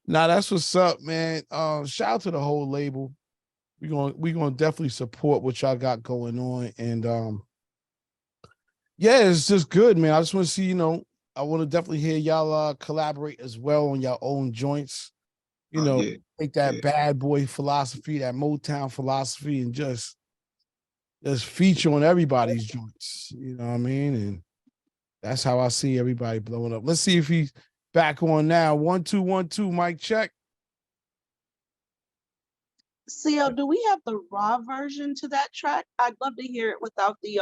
Nah, that's what's up, man. Shout out to the whole label. We're gonna definitely support what y'all got going on. And yeah, it's just good, man. I just want to see, I want to definitely hear y'all collaborate as well on your own joints. Take that bad boy philosophy, that Motown philosophy, and just feature on everybody's joints. You know what I mean? And that's how I see everybody blowing up. Let's see if he's back on now. 1 2 1 2. Mic check. CL, do we have the raw version to that track? I'd love to hear it without the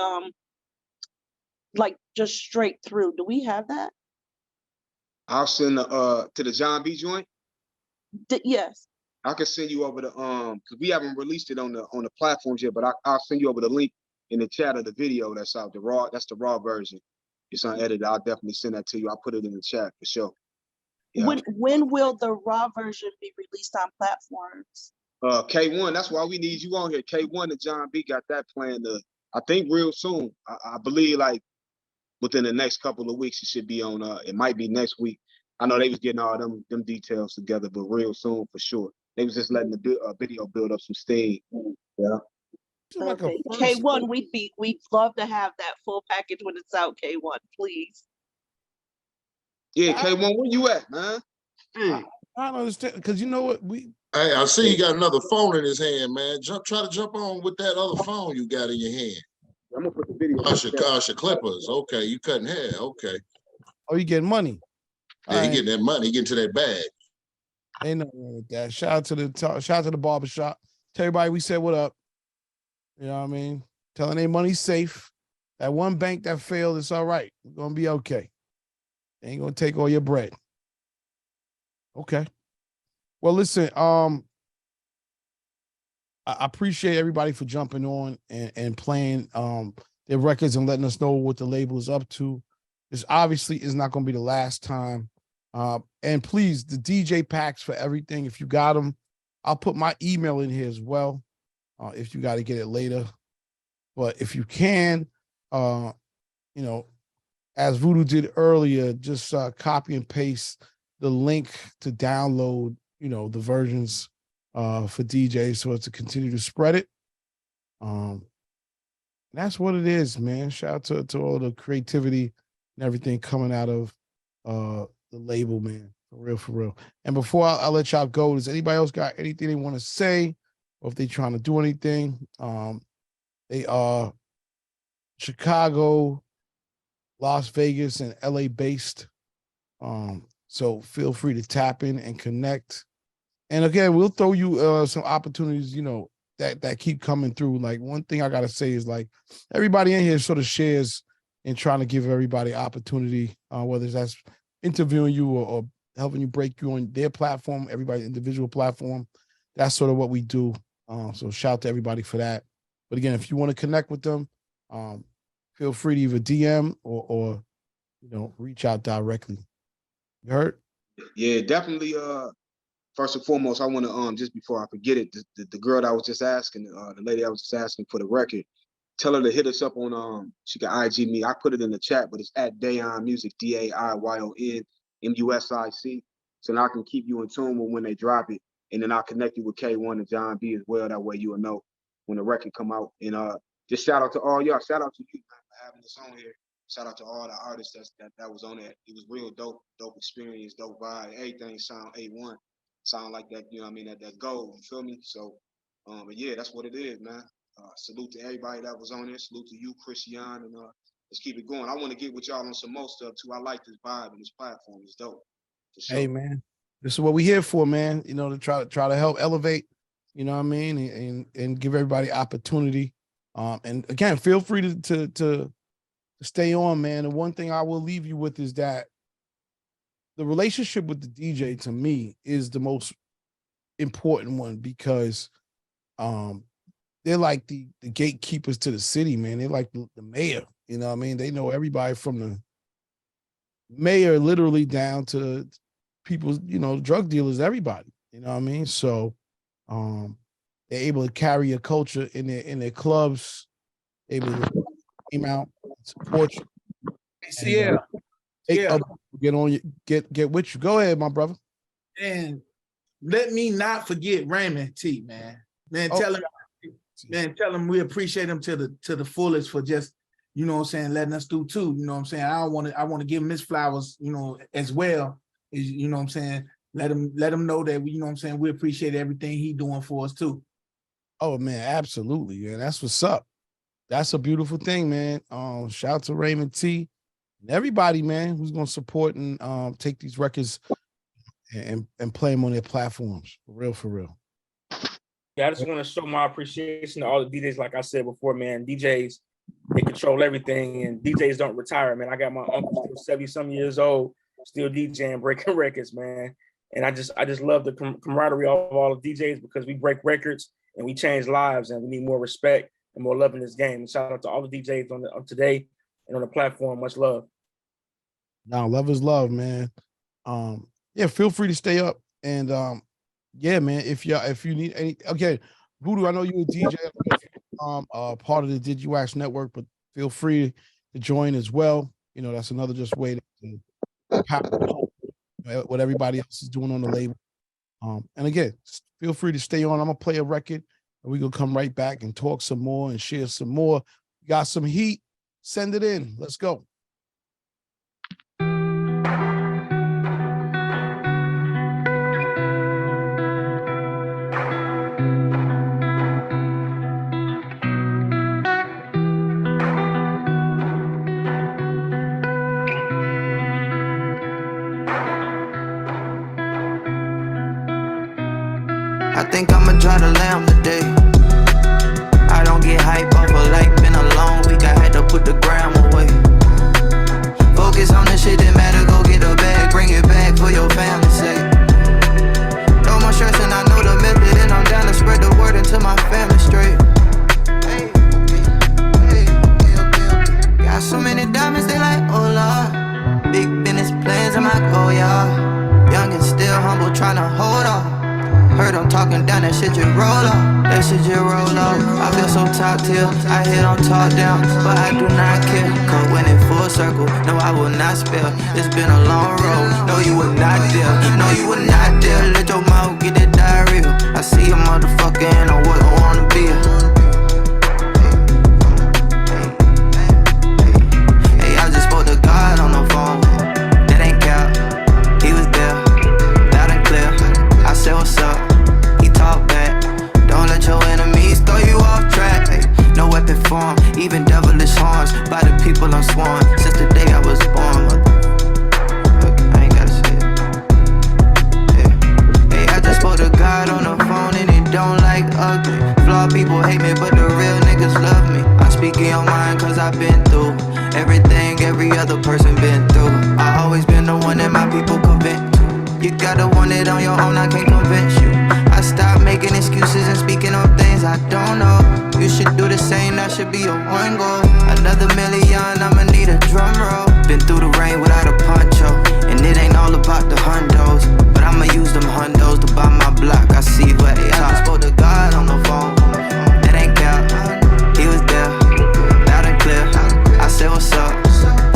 like just straight through. Do we have that? I'll send to the John B joint. Yes. I can send you over the because we haven't released it on the platforms yet, but I'll send you over the link in the chat of the video that's out. That's the raw version. It's unedited. I'll definitely send that to you. I'll put it in the chat for sure. Yeah. When will the raw version be released on platforms? KayOne, that's why we need you on here. KayOne and John B got that planned. I think real soon. I believe like within the next couple of weeks it should be on. It might be next week. I know they was getting all them details together, but real soon for sure. They was just letting the video build up some steam. Yeah. Okay. KayOne, we'd love to have that full package when it's out. KayOne, please. Yeah, KayOne, where you at, man? I don't understand because you know what Hey, I see you got another phone in his hand, man. Try to jump on with that other phone you got in your hand. I'm gonna put the video. Usher Clippers. Okay, you cutting hair. Okay. Oh, you getting money? Yeah, he getting that money. He getting to that bag. Ain't nothing wrong with that. Shout out to the barbershop. Tell everybody we said what up. You know what I mean? Telling they money's safe. That one bank that failed, it's all right. We're gonna be okay. They ain't gonna take all your bread. Okay. Well, listen, I appreciate everybody for jumping on and playing their records and letting us know what the label is up to. This obviously is not going to be the last time. And please, the DJ packs for everything, if you got them, I'll put my email in here as well if you got to get it later. But if you can, you know, as VUDU did earlier, just copy and paste the link to download, you know, the versions for DJs so as to continue to spread it. That's what it is, man. Shout out to all the creativity and everything coming out of the label, man. For real. And before I let y'all go, does anybody else got anything they want to say? Or if they trying to do anything? They are Chicago, Las Vegas, and LA based. So feel free to tap in and connect. And again, we'll throw you some opportunities, you know, that keep coming through. Like one thing I gotta say is like everybody in here sort of shares in trying to give everybody opportunity, whether that's interviewing you or helping you break you on their platform, everybody's individual platform. That's sort of what we do. So shout out to everybody for that. But again, if you want to connect with them, feel free to either DM or you know, reach out directly. You heard? Yeah, definitely. First and foremost, I want to just before I forget it, the girl that I was just asking, the lady I was just asking for the record, tell her to hit us up on she can IG me. I put it in the chat, but it's at Daiyon Music, DAIYON MUSIC. So now I can keep you in tune with when they drop it, and then I'll connect you with KayOne and John B as well. That way you'll know when the record come out. And just shout out to all y'all. Shout out to you, man, for having us on here. Shout out to all the artists that was on there. It was real dope experience, dope vibe. Everything sound A1. Sound like that, you know what I mean, that gold, you feel me? So, but yeah, that's what it is, man. Salute to everybody that was on there. Salute to you, Christian, and let's keep it going. I want to get with y'all on some more stuff too. I like this vibe and this platform. It's dope. For sure. Hey, man, this is what we here for, man. You know, to try to help elevate, you know what I mean, and give everybody opportunity. And again, feel free to stay on, man. And one thing I will leave you with is that the relationship with the DJ to me is the most important one because they're like the gatekeepers to the city, man. They're like the mayor, you know what I mean? They know everybody from the mayor literally down to people, you know, drug dealers, everybody, you know what I mean? So they're able to carry a culture in their clubs, able to came out, support you. Yeah. Get on you, get with you. Go ahead, my brother. And let me not forget Raymond T, man. Tell him we appreciate him to the fullest for just, you know what I'm saying, letting us do too. You know what I'm saying? I want to give him his flowers, you know, as well. You know what I'm saying? Let him know that you know what I'm saying, we appreciate everything he doing for us too. Oh man, absolutely, man. That's what's up. That's a beautiful thing, man. Shout out to Raymond T and everybody, man, who's gonna support and take these records and play them on their platforms. For real. Yeah, I just want to show my appreciation to all the DJs. Like I said before, man, DJs, they control everything, and DJs don't retire, man. I got my uncle still 70-some years old, still DJing, breaking records, man. And I just love the camaraderie of all the DJs because we break records and we change lives, and we need more respect and more love in this game. And shout out to all the DJs on today and on the platform. Much love. Now, love is love, man. Yeah, feel free to stay up. And yeah, man, if you need any, okay, VUDU, I know you're a DJ, part of the Digi network, but feel free to join as well. You know, that's another just way to what everybody else is doing on the label. And again, feel free to stay on. I'm gonna play a record and we're gonna come right back and talk some more and share some more. Got some heat, send it in. Let's go. I think I'ma try the lamb today. I don't get hype off of like been a long week. I had to put the gram away. Focus on the shit that matter. Go get a bag, bring it back for your family's sake. No more stressing, I know the method, and I'm down to spread the word until my family straight. Got so many diamonds, they like, oh Lord. Big business plans, I'm like, oh yeah. Young and still humble, tryna hold on. Heard I'm talking down, that shit just roll off. That shit just roll off. I feel so top tier, I hit on talk down, but I do not care. Cause when in full circle, no I will not spell. It's been a long road, no you were not there. No you were not there, let your mouth get that diarrhea. I see a motherfucker and I wouldn't wanna be a. Hey, I just spoke to God on the phone. That ain't cap, he was there, loud and clear. I said what's up, he talked back. Don't let your enemies throw you off track. Ay, no weapon form, even devilish horns. By the people I'm sworn, since the day I was born. I ain't gotta say it. Hey, I just spoke to God on the phone and he don't like ugly. Flawed people hate me, but the real niggas love me. I speak in your mind cause I've been through everything every other person been through. I always been the one that my people convince. You gotta want it on your own, I can't convince you. I stopped making excuses and speaking on things I don't know. You should do the same, that should be your one goal. Another million, I'ma need a drum roll. Been through the rain without a poncho, and it ain't all about the hundos, but I'ma use them hundos to buy my block. I see what I just spoke to God on the phone. That ain't cap, he was there, loud and clear. I said what's up,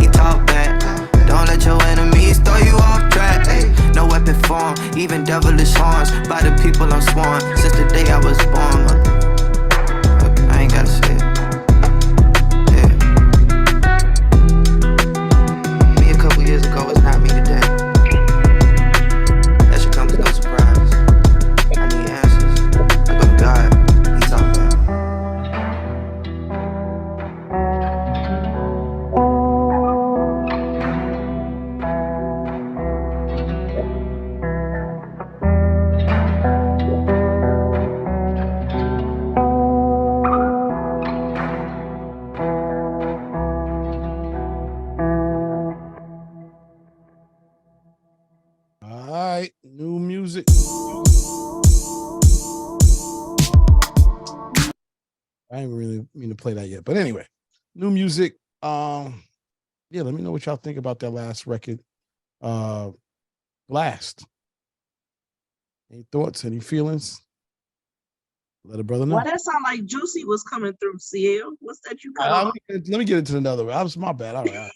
he talked back. Don't let your enemies throw you off track. Ay, no weapon form, even devilish horns. By the people I'm sworn, since the day I was born. I ain't gotta say it. Yeah. Me a couple years ago is not me today. That should come as no surprise. I need answers. I go to God, he's all that. All right, new music. I ain't really mean to play that yet, but anyway, new music. Yeah, let me know what y'all think about that last record. Blast. Any thoughts, any feelings? Let a brother know. Why that sound like Juicy was coming through, CL? What's that you cut off? Let me get into another one. That was my bad. All right.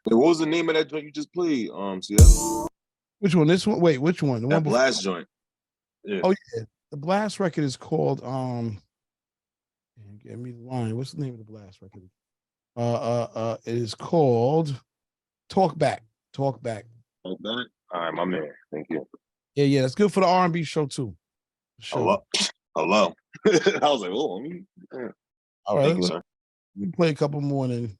Wait, what was the name of that joint you just played? CL? Which one? This one? Wait, which one? The That one before? Blast joint. Yeah. Oh yeah, the Blast record is called Get me the line. What's the name of the Blast record? It is called Talk Back. Talk Back. Talk Back. All right, my man. Thank you. Yeah, that's good for the R&B show too. Hello. Hello. I was like, oh, yeah. All right, Thank you, sir. We can play a couple more and then.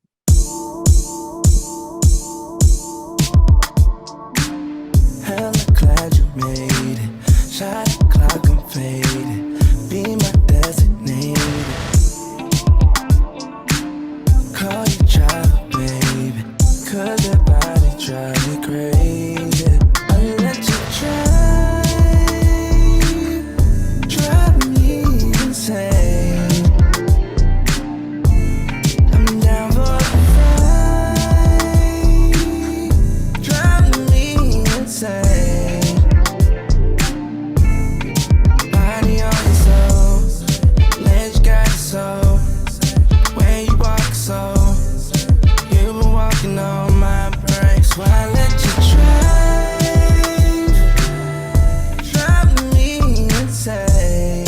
Hella glad you made it. Shot clock, I'm faded. Be my designated. Call you child, baby. Cause your body drive me crazy. I let you drive me insane. so, when you walk so, you've been walking on my brakes. When I let you drive me insane.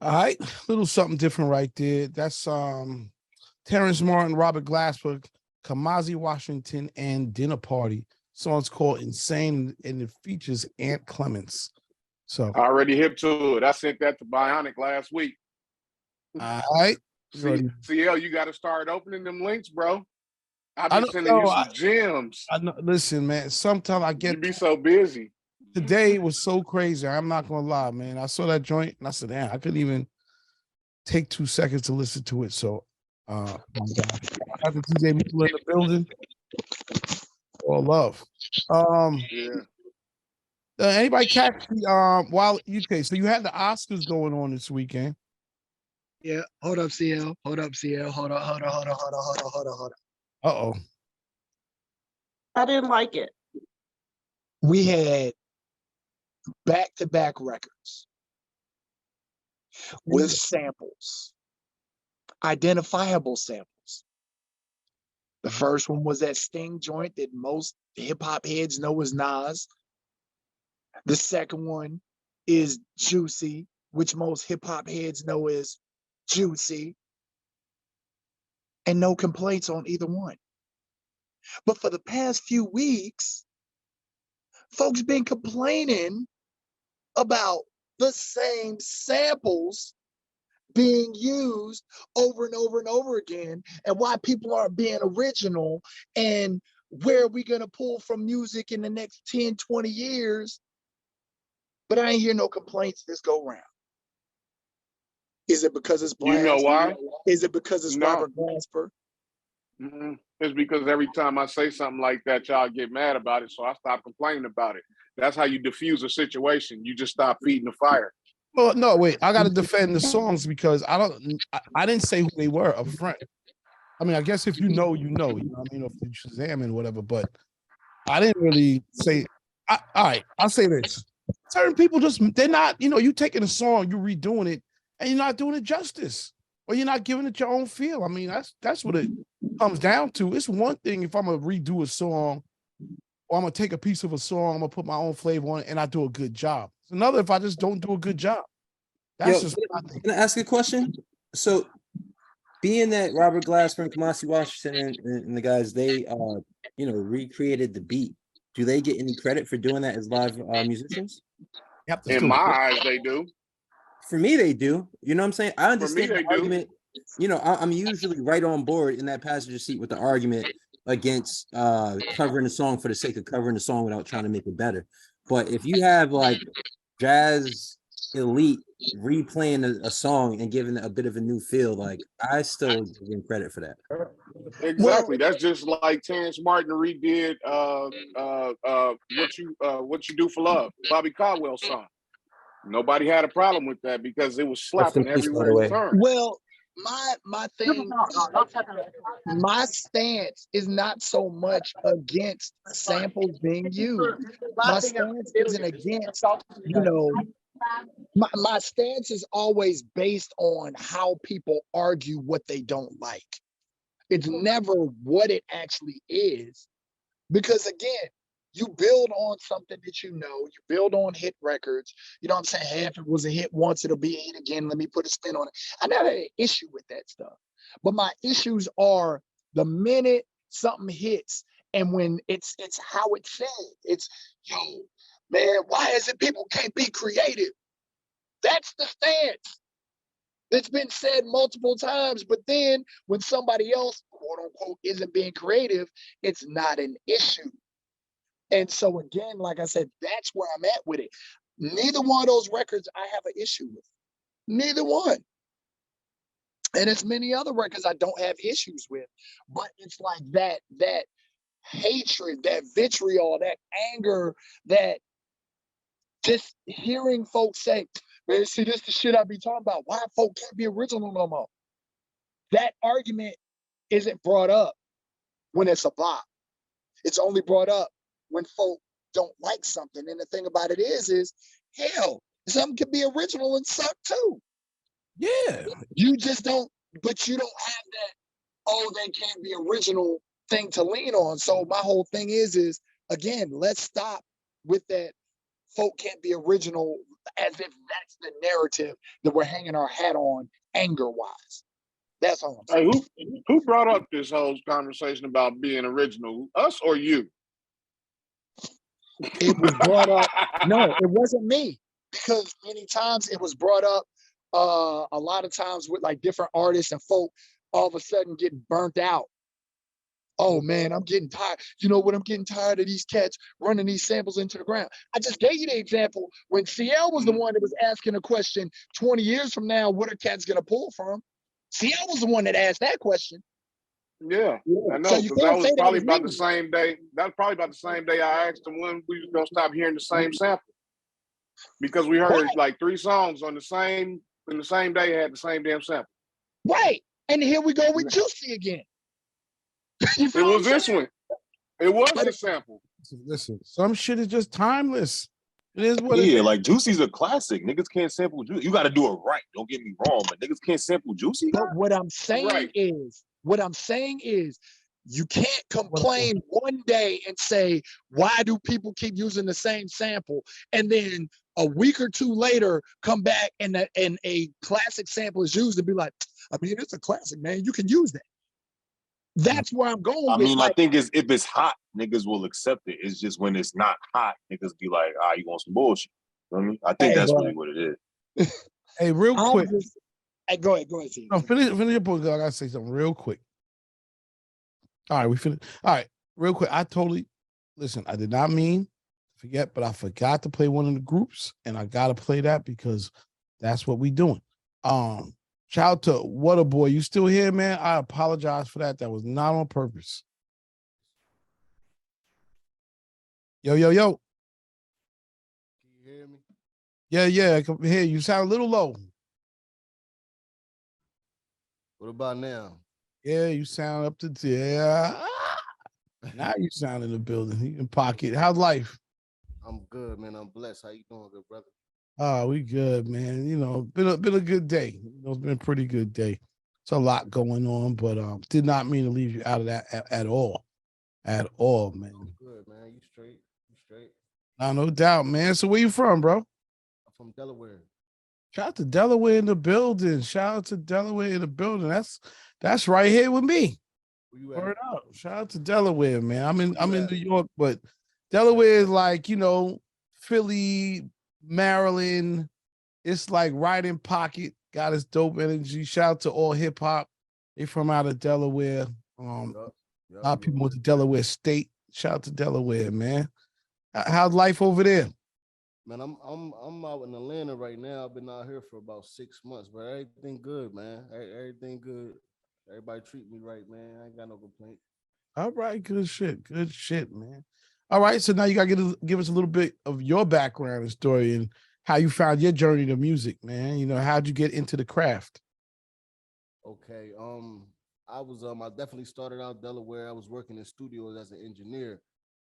All right, little something different right there. That's Terrence Martin, Robert Glasper, Kamasi Washington, and Dinner Party. Song's called Insane, and it features Ant Clements. So I already hip to it. I sent that to Bionic last week. all right. CL, you got to start opening them links, bro. I've I been don't sending know, you some gems. I know, listen, man, sometimes I get You be so busy. today was so crazy. I'm not gonna lie, man. I saw that joint and I said, damn, I couldn't even take 2 seconds to listen to it. So my God. I got the DJ people in the building. All love. Anybody catch the while UK? So you had the Oscars going on this weekend. Yeah, hold up, CL. Hold up, CL. Hold on. Uh-oh. I didn't like it. We had back-to-back records with samples, identifiable samples. The first one was that Sting joint that most hip-hop heads know as Nas. The second one is Juicy, which most hip-hop heads know as Juicy. And no complaints on either one. But for the past few weeks, folks been complaining about the same samples being used over and over and over again, and why people aren't being original, and where are we going to pull from music in the next 10, 20 years? But I ain't hear no complaints this go round. Is it because it's Blast? You know why? Is it because it's Robert Glasper? It's because every time I say something like that, y'all get mad about it, so I stop complaining about it. That's how you diffuse a situation. You just stop feeding the fire. Well, no, wait. I got to defend the songs because I didn't say who they were up front. I mean, I guess if you know, you know. You know what I mean? If you Shazam and whatever, but I didn't really say. All right, I'll say this: certain people they're not. You know, you taking a song, you redoing it, and you're not doing it justice, or you're not giving it your own feel. I mean, that's what it comes down to. It's one thing if I'm gonna redo a song, or I'm gonna take a piece of a song, I'm gonna put my own flavor on it, and I do a good job. It's another if I just don't do a good job. That's just what I think. Can I ask you a question? So, being that Robert Glasper and Kamasi Washington and the guys, they recreated the beat. Do they get any credit for doing that as live musicians? In my eyes, they do. For me, they do. You know what I'm saying? I understand For me, the argument. you know, I'm usually right on board in that passenger seat with the argument against covering the song for the sake of covering the song without trying to make it better. But if you have like Jazz Elite replaying a song and giving it a bit of a new feel, like I still give him credit for that. Exactly. That's just like Terrence Martin redid what you do for love, Bobby Caldwell's song. Nobody had a problem with that because it was Rest in slapping peace, by everywhere the he way. turned. Well, my thing, my stance is not so much against samples being used. My stance isn't against, you know, my stance is always based on how people argue what they don't like. It's never what it actually is. Because again, you build on something that you know, you build on hit records. You know what I'm saying? Hey, if it was a hit once, it'll be a hit again. Let me put a spin on it. I never had an issue with that stuff. But my issues are the minute something hits and when it's how it's said. It's, yo, man, why is it people can't be creative? That's the stance. It's been said multiple times, but then when somebody else, quote unquote, isn't being creative, it's not an issue. And so again, like I said, that's where I'm at with it. Neither one of those records I have an issue with. Neither one. And it's many other records I don't have issues with. But it's like that hatred, that vitriol, that anger, that just hearing folks say, man, see, this the shit I be talking about. Why folk can't be original no more? That argument isn't brought up when it's a bop. It's only brought up when folk don't like something. And the thing about it is hell, something could be original and suck too. Yeah. You just don't, but you don't have that, oh, they can't be original thing to lean on. So my whole thing is again, let's stop with that folk can't be original as if that's the narrative that we're hanging our hat on anger-wise. That's all I'm saying. Hey, who brought up this whole conversation about being original? Us or you? It was brought up. No, it wasn't me. Because many times it was brought up a lot of times with like different artists and folk all of a sudden getting burnt out. Oh man, I'm getting tired. You know what? I'm getting tired of these cats running these samples into the ground. I just gave you the example when CL was the one that was asking a question 20 years from now, what are cats gonna pull from? CL was the one that asked that question. Yeah, I know, So because that was probably about the same day. That was probably about the same day I asked him when we was gonna stop hearing the same sample. Because we heard like 3 songs on the same day had the same damn sample. Right. And here we go with Juicy again. It was this one. It was the sample. Listen, some shit is just timeless. It is what it Yeah, is. like Juicy's a classic. Niggas can't sample Juicy. You got to do it right. Don't get me wrong, but niggas can't sample Juicy. But what I'm saying is, you can't complain one day and say, why do people keep using the same sample? And then a week or two later, come back and a classic sample is used and be like, I mean, it's a classic, man. You can use that. That's where I'm going. I mean, I think if it's hot, niggas will accept it. It's just when it's not hot, niggas be like, you want some bullshit. You know what I mean? I think that's really what it is. Hey, real quick. Go ahead. No, finish your point. I gotta say something real quick. All right, we finished. All right, real quick. I did not mean to forget, but I forgot to play one of the groups, and I gotta play that because that's what we doing. Shout out to WuttaBoy. You still here, man? I apologize for that. That was not on purpose. Yo. Can you hear me? Yeah, I can hear you. You sound a little low. What about now? Yeah, you sound up to there. Now you sound in the building. You can pocket. How's life? I'm good, man. I'm blessed. How you doing, good brother? Oh, we good, man. You know, been a good day. It's been a pretty good day. It's a lot going on, but did not mean to leave you out of that at all. At all, man. I'm good, man. You straight. No doubt, man. So where you from, bro? I'm from Delaware. Shout out to Delaware in the building. That's right here with me. Word up. Shout out to Delaware, man. I'm in New York, but Delaware is like, you know, Philly, Maryland. It's like right in pocket. got his dope energy. Shout out to all hip hop. They from out of Delaware. A lot of people went to Delaware State. Shout out to Delaware, man. How's life over there? Man, I'm out in Atlanta right now. I've been out here for about 6 months, but everything good, man. Everything good. Everybody treat me right, man. I ain't got no complaint. All right, good shit. Good shit, man. All right, so now you gotta give us a little bit of your background and story and how you found your journey to music, man. You know, how'd you get into the craft? Okay, I definitely started out Delaware. I was working in studios as an engineer.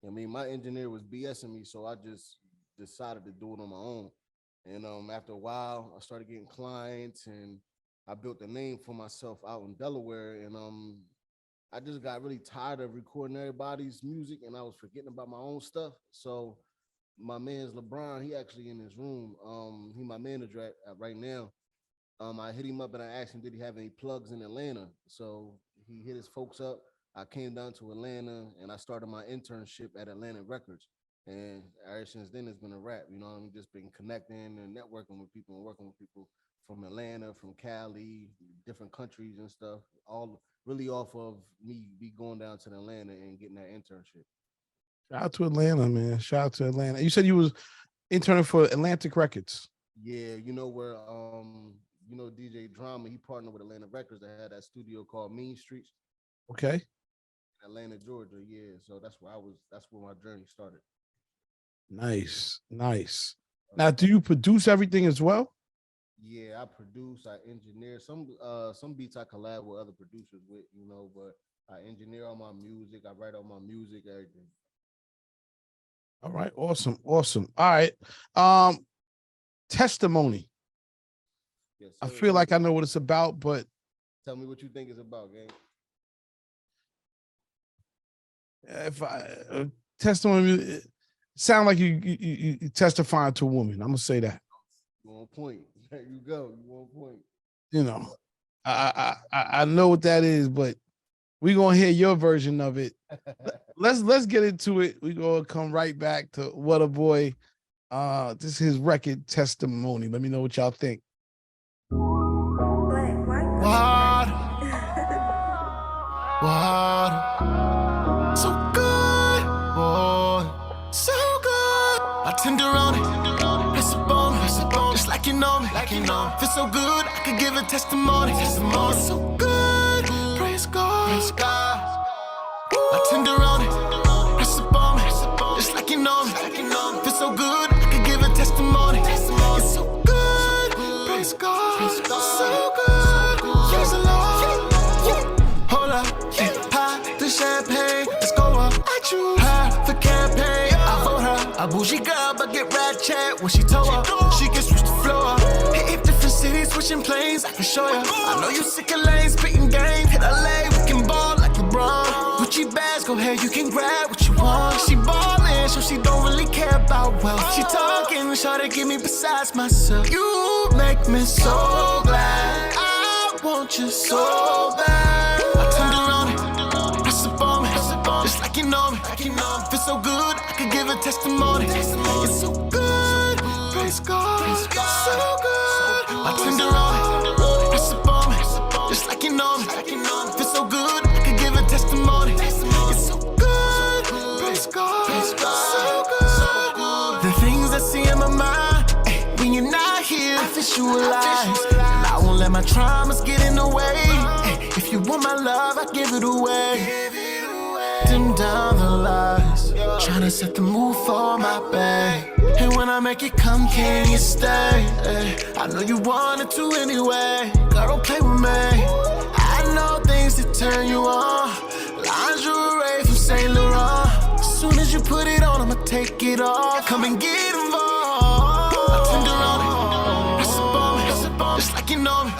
I mean, my engineer was BSing me, so I just decided to do it on my own. And after a while, I started getting clients, and I built a name for myself out in Delaware. And I just got really tired of recording everybody's music, and I was forgetting about my own stuff. So my man's LeBron, he actually in his room. He my manager at right now. I hit him up and I asked him, did he have any plugs in Atlanta? So he hit his folks up. I came down to Atlanta and I started my internship at Atlantic Records. And ever since then, it's been a wrap. You know, I've just been connecting and networking with people and working with people from Atlanta, from Cali, different countries and stuff, all really off of me going down to Atlanta and getting that internship. Shout out to Atlanta, man. Shout out to Atlanta. You said you was interning for Atlantic Records. Yeah, you know where you know DJ Drama, he partnered with Atlantic Records that had that studio called Mean Streets. Okay. Atlanta, Georgia. Yeah, so that's where my journey started. Nice, nice. Now, do you produce everything as well? Yeah, I produce, I engineer. Some beats I collab with other producers with, you know, but I engineer all my music, I write all my music, everything. All right, awesome, awesome. All right. Testimony. Yes, I feel like I know what it's about, but tell me what you think it's about, gang. If testimony sound like you testifying to a woman, I'm gonna say that. You on point. There you go. You on point. You know, I know what that is, but we gonna hear your version of it. Let's get into it. We gonna come right back to WuttaBoy. This is his record Testimony. Let me know what y'all think. Water. So good, boy. So good. I tender on it. Press up on it. Just like you know me. Feel so good, I could give a testimony. It's so good. Praise God. I tender on it. Press up on it. Just like you know me. Feel so good, I could give a testimony. It's so good. Praise God. So good. Use the Lord. Hold up, pop the champagne, let's go up. I choose her for campaign. I vote her a bougie girl, but get ratchet when she told her she can switch the floor. Hit different cities, switching planes. I can show you. I know you sick of lanes, spitting game. Hit LA, we can ball like LeBron. Gucci bags, go ahead, you can grab what you want. She ballin', so she don't really care about wealth. She talking, try to get me besides myself. You make me so glad. I want you so bad. I tender on it, press up on me, just like you know me. Feel so good, I could give a testimony. It's so good, praise God, so good. I tender on it, press up on me, just like you know me. Feel so good, I could give a testimony. It's so good, praise God, so good. The things I see in my mind, when you're not here, I visualize. And I won't let my traumas get in the way. If you want my love, I give it away. Dim down the lights, tryna set the mood for my babe. And when I make it come, can you stay? I know you wanted to anyway. Girl, don't play with me. I know things that turn you on. Lingerie from Saint Laurent. As soon as you put it on, I'ma take it off. Come and get involved. I tender on it, press up on me, just like you know me.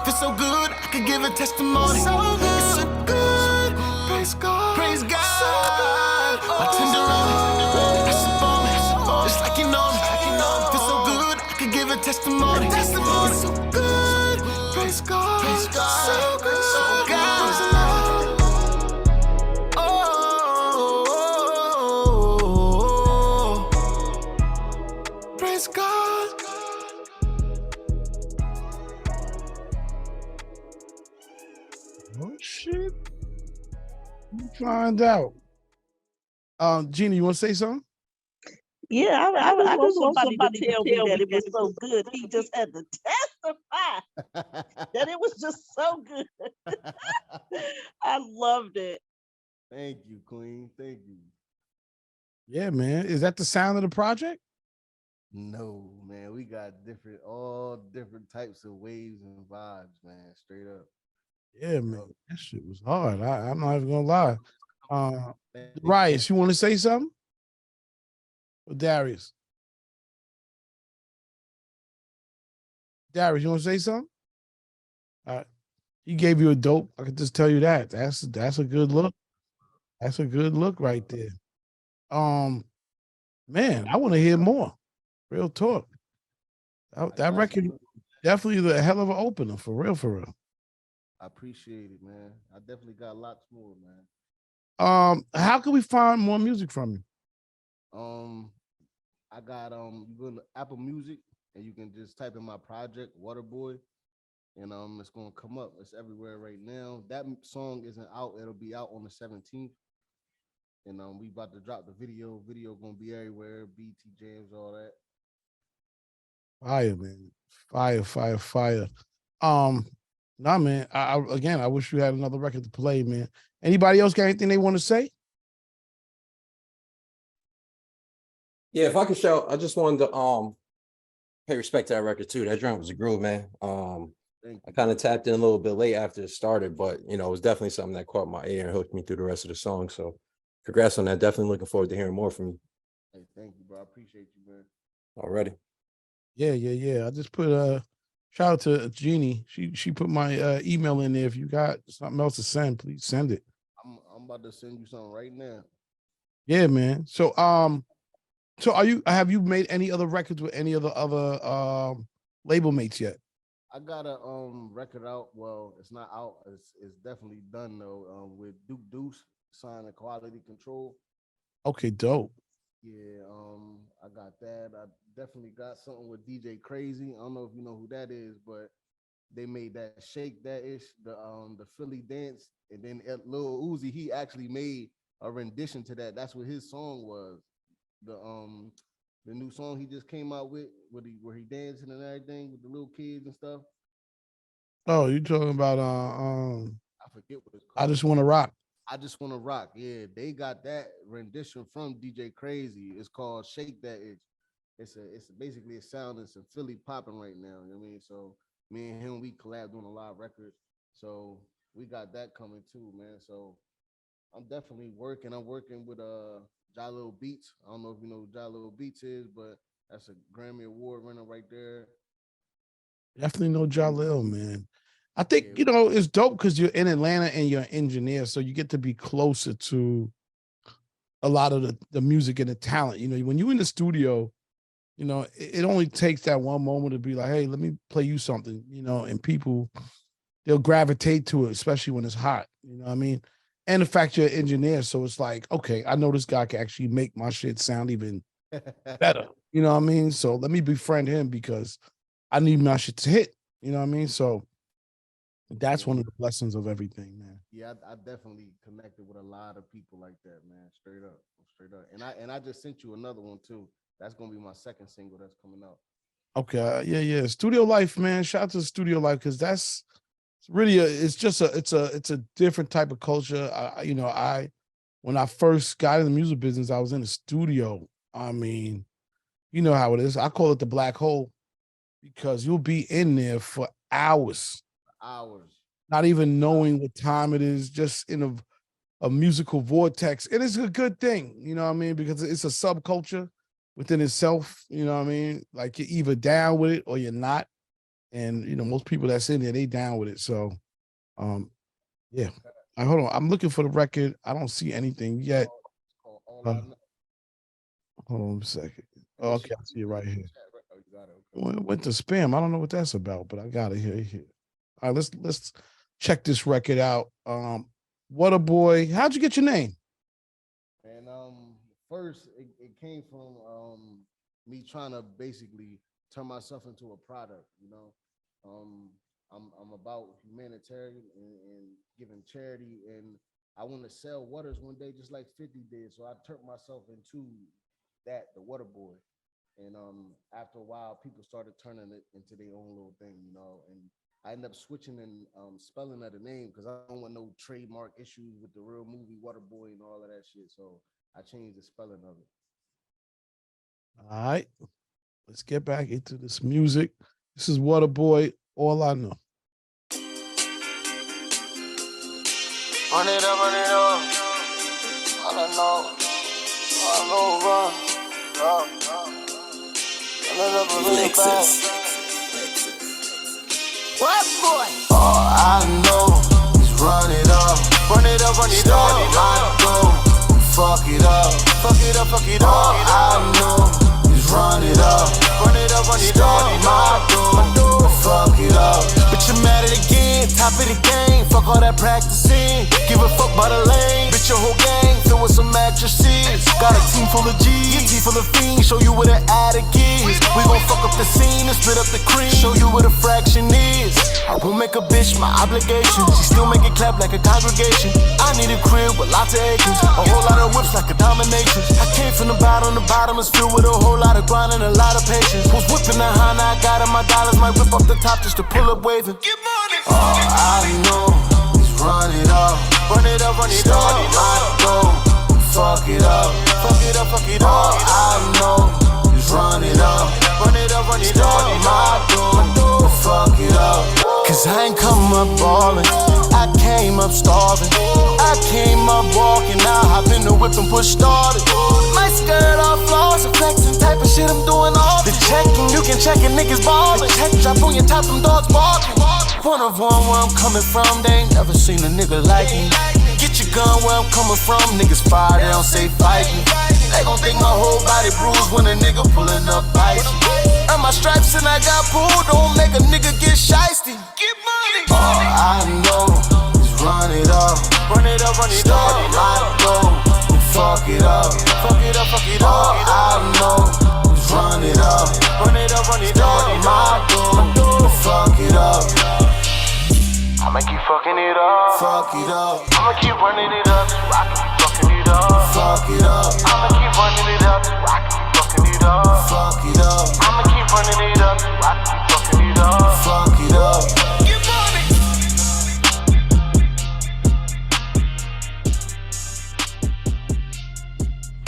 Feel so good, I could give a testimony. So good, it's so good. Praise God, praise God. So good. I tender on it, press up on me, just like you know me. Feel so good, I could give a testimony. It's so good, praise God, so good, so good. Oh, praise God. find out. Gina, you want to say something? Yeah, I just want somebody to tell me that it was so good. He just had to testify that it was just so good. I loved it. Thank you, Queen. Thank you. Yeah, man. Is that the sound of the project? No, man. We got all different types of waves and vibes, man. Straight up. Yeah, man. That shit was hard. I'm not even gonna lie. Rice, you want to say something? Or Darius? Darius, you want to say something? He gave you a dope. I can just tell you that. That's a good look. That's a good look right there. Man, I want to hear more. Real talk. That record definitely the hell of an opener, for real, for real. I appreciate it, man. I definitely got lots more, man. How can we find more music from you? I got you go to Apple Music and you can just type in my project, WuttaBoy, and it's gonna come up. It's everywhere right now. That song isn't out, it'll be out on the 17th. And we about to drop the video. Video gonna be everywhere, BT Jams, all that. Fire, man. Fire. Nah, man. I wish you had another record to play, man. Anybody else got anything they want to say? Yeah, if I could shout, I just wanted to pay respect to that record too. That joint was a groove, man. I kind of tapped in a little bit late after it started, but it was definitely something that caught my ear and hooked me through the rest of the song. So congrats on that. Definitely looking forward to hearing more from you. Hey, thank you, bro. I appreciate you, man. Already. Yeah. I just put shout out to Jeannie. She put my email in there. If you got something else to send, please send it. I'm about to send you something right now. Yeah, man. So have you made any other records with any of the other label mates yet? I got a record out. Well, it's not out. It's definitely done though. With Duke Deuce signed a quality control. Okay, dope. Yeah, I got that. I definitely got something with DJ Crazy. I don't know if you know who that is, but they made that Shake That Ish, the Philly dance, and then Lil Uzi, he actually made a rendition to that. That's what his song was. The new song he just came out with, where he dancing and everything with the little kids and stuff. Oh, you talking about I forget what it's called. I Just Want to Rock. I Just Want to Rock. Yeah, they got that rendition from DJ Crazy. It's called Shake That Itch. It's basically a sound that's in Philly popping right now. You know what I mean? So me and him, we collabed on a lot of records. So we got that coming too, man. So I'm definitely working. I'm working with Jalil Beats. I don't know if you know who Jalil Beats is, but that's a Grammy Award winner right there. Definitely know Jalil, man. I think it's dope because you're in Atlanta and you're an engineer, so you get to be closer to a lot of the music and the talent. When you're in the studio, it only takes that one moment to be like, hey, let me play you something, and people, they'll gravitate to it, especially when it's hot. You know what I mean? And the fact you're an engineer, so it's like, okay, I know this guy can actually make my shit sound even better. You know what I mean? So let me befriend him because I need my shit to hit. You know what I mean? So that's one of the blessings of everything, man. Yeah, I definitely connected with a lot of people like that, man. Straight up. And I just sent you another one too. That's gonna be my second single that's coming out. Okay, yeah. Studio life, man. Shout out to Studio life because that's really it's a different type of culture. When I first got in the music business, I was in the studio. I mean, you know how it is. I call it the black hole because you'll be in there for hours. Not even knowing what time it is, just in a musical vortex. And it's a good thing, you know what I mean? Because it's a subculture within itself, you know what I mean? Like you're either down with it or you're not. And most people that's in there, they down with it. So yeah. Hold on. I'm looking for the record. I don't see anything yet. Hold on a second. Oh, okay, I see it right here. Went to spam. I don't know what that's about, but I got it here. All right, let's check this record out. WuttaBoy. How'd you get your name? And first it came from me trying to basically turn myself into a product, I'm about humanitarian and giving charity, and I want to sell waters one day, just like 50 did. So I turned myself into that, the water boy. And after a while, people started turning it into their own little thing, you know. And I ended up switching and spelling of the name because I don't want no trademark issues with the real movie Waterboy and all of that shit. So I changed the spelling of it. All right, let's get back into this music. This is WuttaBoy, All I Know. Run it up, all I know, run. What boy? All I know is run it up. I go, fuck it up. All I know is run it up. My go, fuck it up. Bitch, I'm at it again, top of the game. Fuck all that practicing. Give a fuck by the lane. Bitch, your whole gang fill with some mattresses. Got a team full of G's, team full of fiends. Show you where the attic is. We gon' fuck up the scene and split up the cream. Show you where the fraction is. I will make a bitch my obligation. She still make it clap like a congregation. I need a crib with lots of acres. A whole lot of whips like a dominatrix. I came from the bottom is filled with a whole lot of grind and a lot of patience. Was whipping the Honda, I got in my dollars. Might whip up the top just to pull up waving. All I know is run it up. I go, fuck it up. All I know is run it up. My go, fuck it up. Cause I ain't come up ballin', I came up starving. I came up walking, now hop in the whip and push started. My skirt off flaws and flexing, type of shit I'm doing all. The checking, you can check it, niggas ballin'. Check drop on your top, them dogs barking. One of one where I'm coming from, they ain't never seen a nigga like me. Get your gun where I'm coming from, niggas fire, they don't say fight me. They gon' think my whole body bruised when a nigga pullin' up icy. Earn my stripes and I got pulled, don't make a nigga get shiesty. Get money. All I know is run it up. Start my go and fuck it up. All I know is run it up. Start my go and fuck it up. I'ma keep fucking it up. Fuck it up. I'ma keep running it up. I can keep fucking it up. Fuck it up. I'ma keep running it up. I can keep fucking it up. Fuck it up. I'ma keep running it up. I can keep fucking it up. Fuck it up. Get money.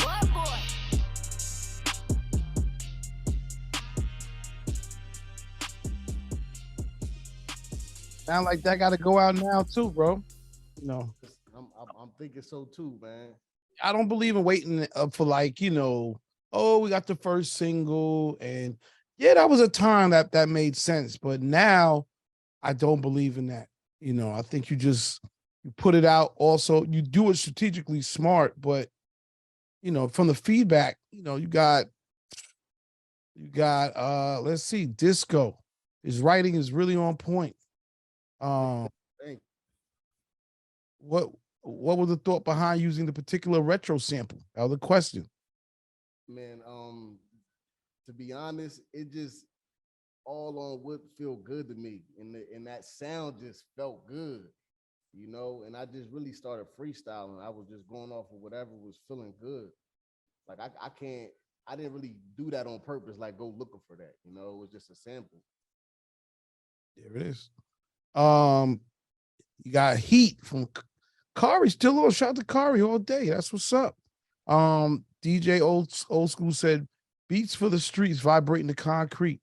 What boy? Sound like that got to go out now too, bro. You know, I'm thinking so too, man. I don't believe in waiting for like, you know, oh, we got the first single, and yeah, that was a time that made sense, but now I don't believe in that. You know, I think you put it out. Also, you do it strategically smart, but you know, from the feedback, you know, you got let's see, Disco. His writing is really on point. What was the thought behind using the particular retro sample? Other question. Man, to be honest, it just all on what feel good to me, and that sound just felt good, you know. And I just really started freestyling. I was just going off of whatever was feeling good. Like I didn't really do that on purpose. Like go looking for that, you know. It was just a sample. There it is. You got Heat from Kari. Still on. Shout out to Kari all day. That's what's up. DJ old school said beats for the streets, vibrating the concrete.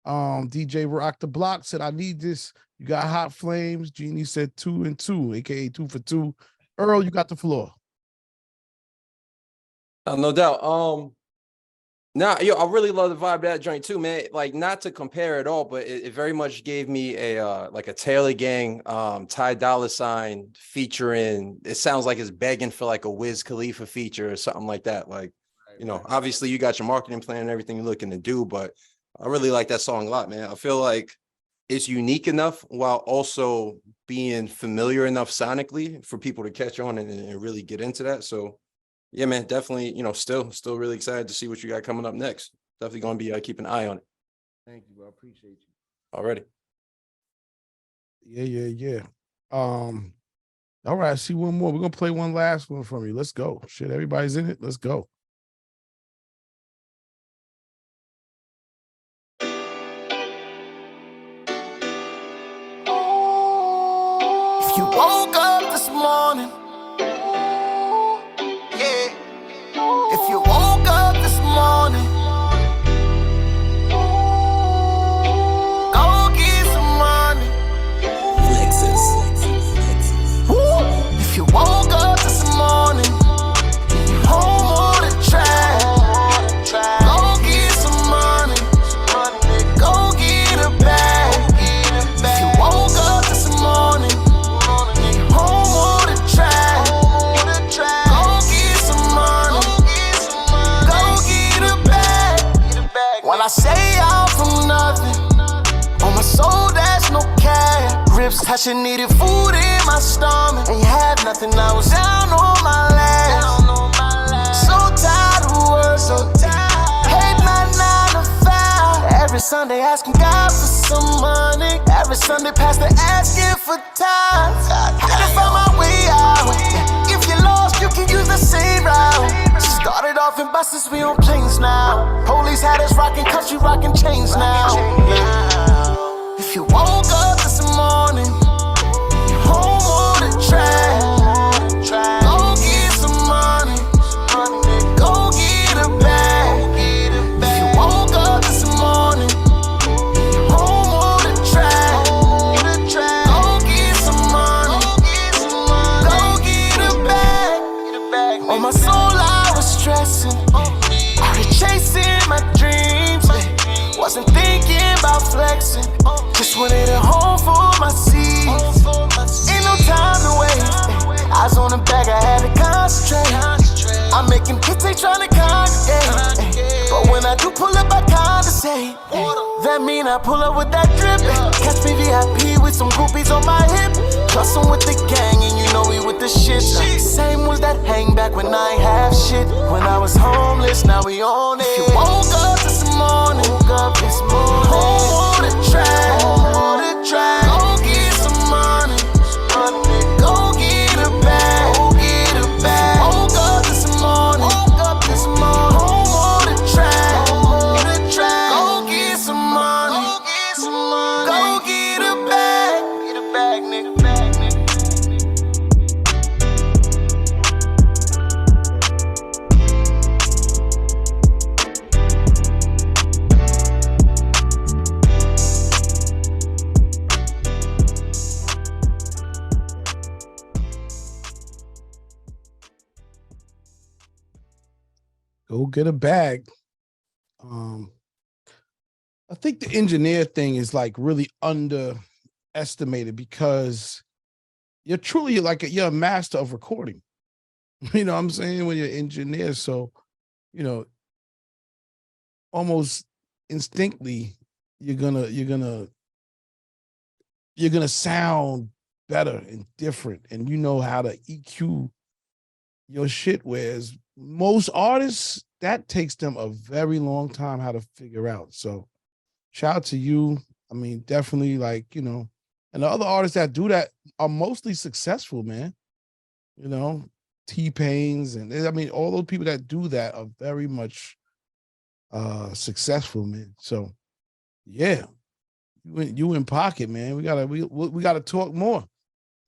DJ Rock the Block said, I need this. You got Hot Flames. Jeannie said 2 and 2, aka 2 for 2. Earl, you got the floor. No doubt. Nah, yo, I really love the vibe of that joint too, man. Like, not to compare at all, but it very much gave me a like a Taylor Gang, Ty Dolla $ign featuring. It sounds like it's begging for like a Wiz Khalifa feature or something like that. Like, you know, obviously you got your marketing plan and everything you're looking to do, but I really like that song a lot, man. I feel like it's unique enough while also being familiar enough sonically for people to catch on and really get into that. So yeah, man, definitely, you know, still really excited to see what you got coming up next. Definitely going to be keep an eye on it. Thank you, bro. I appreciate you. Already. Yeah. All right, I see one more. We're gonna play one last one from you. Let's go. Shit, everybody's in it. Let's go. If you woke up this morning, yeah. If you woke up this morning, go get some money. Woo. If you woke up this morning, home on the track, go get some money. Go get a bag. If you woke up this morning, home on the track, go get some money. Go get a bag. When I say I'm from nothing, on my soul that's no cash. Ribs touching, needed food in my stomach. Ain't had nothing, I was down on my last. So tired of work, so tired. Hate my 9 to 5. Every Sunday asking God for some money. Every Sunday pastor asking for time. Had to find my way out. If you're lost, you can use the same route. Started off in buses, we on planes now. Police had us rocking country, rocking chains now. If you woke up this morning, home on the track, go get some money. Go get a bag. If you woke up this morning, home on the track, go get some money. Go get a bag. On my soul I was stressing, already chasing my dreams. Wasn't thinking about flexing, just wanted a home for my seeds. Ain't no time to waste. Eyes on the bag, I had to concentrate. I'm making hits, ain't trying to congregate. But when I do pull up, I condensate. That mean I pull up with that drip. Catch me VIP with some groupies on my hip. Plus I'm with the gang and you know we with the shit. Same was that hang back when I ain't have shit. When I was homeless, now we on it. If you woke up this morning, home on the track, go get some money. Go get a bag. If you woke up this morning, home on the track, go get some money. Go get a bag. Get a bag, nigga. Go get a bag. I think the engineer thing is like really underestimated because you're truly like you're a master of recording. You know what I'm saying? When you're an engineer, so you know, almost instinctively you're gonna sound better and different, and you know how to EQ your shit. Whereas most artists, that takes them a very long time how to figure out. So shout out to you. I mean, definitely, like, you know, and the other artists that do that are mostly successful, man. You know, T-Pains, and I mean, all those people that do that are very much successful, man. So yeah, you in pocket, man. We gotta talk more.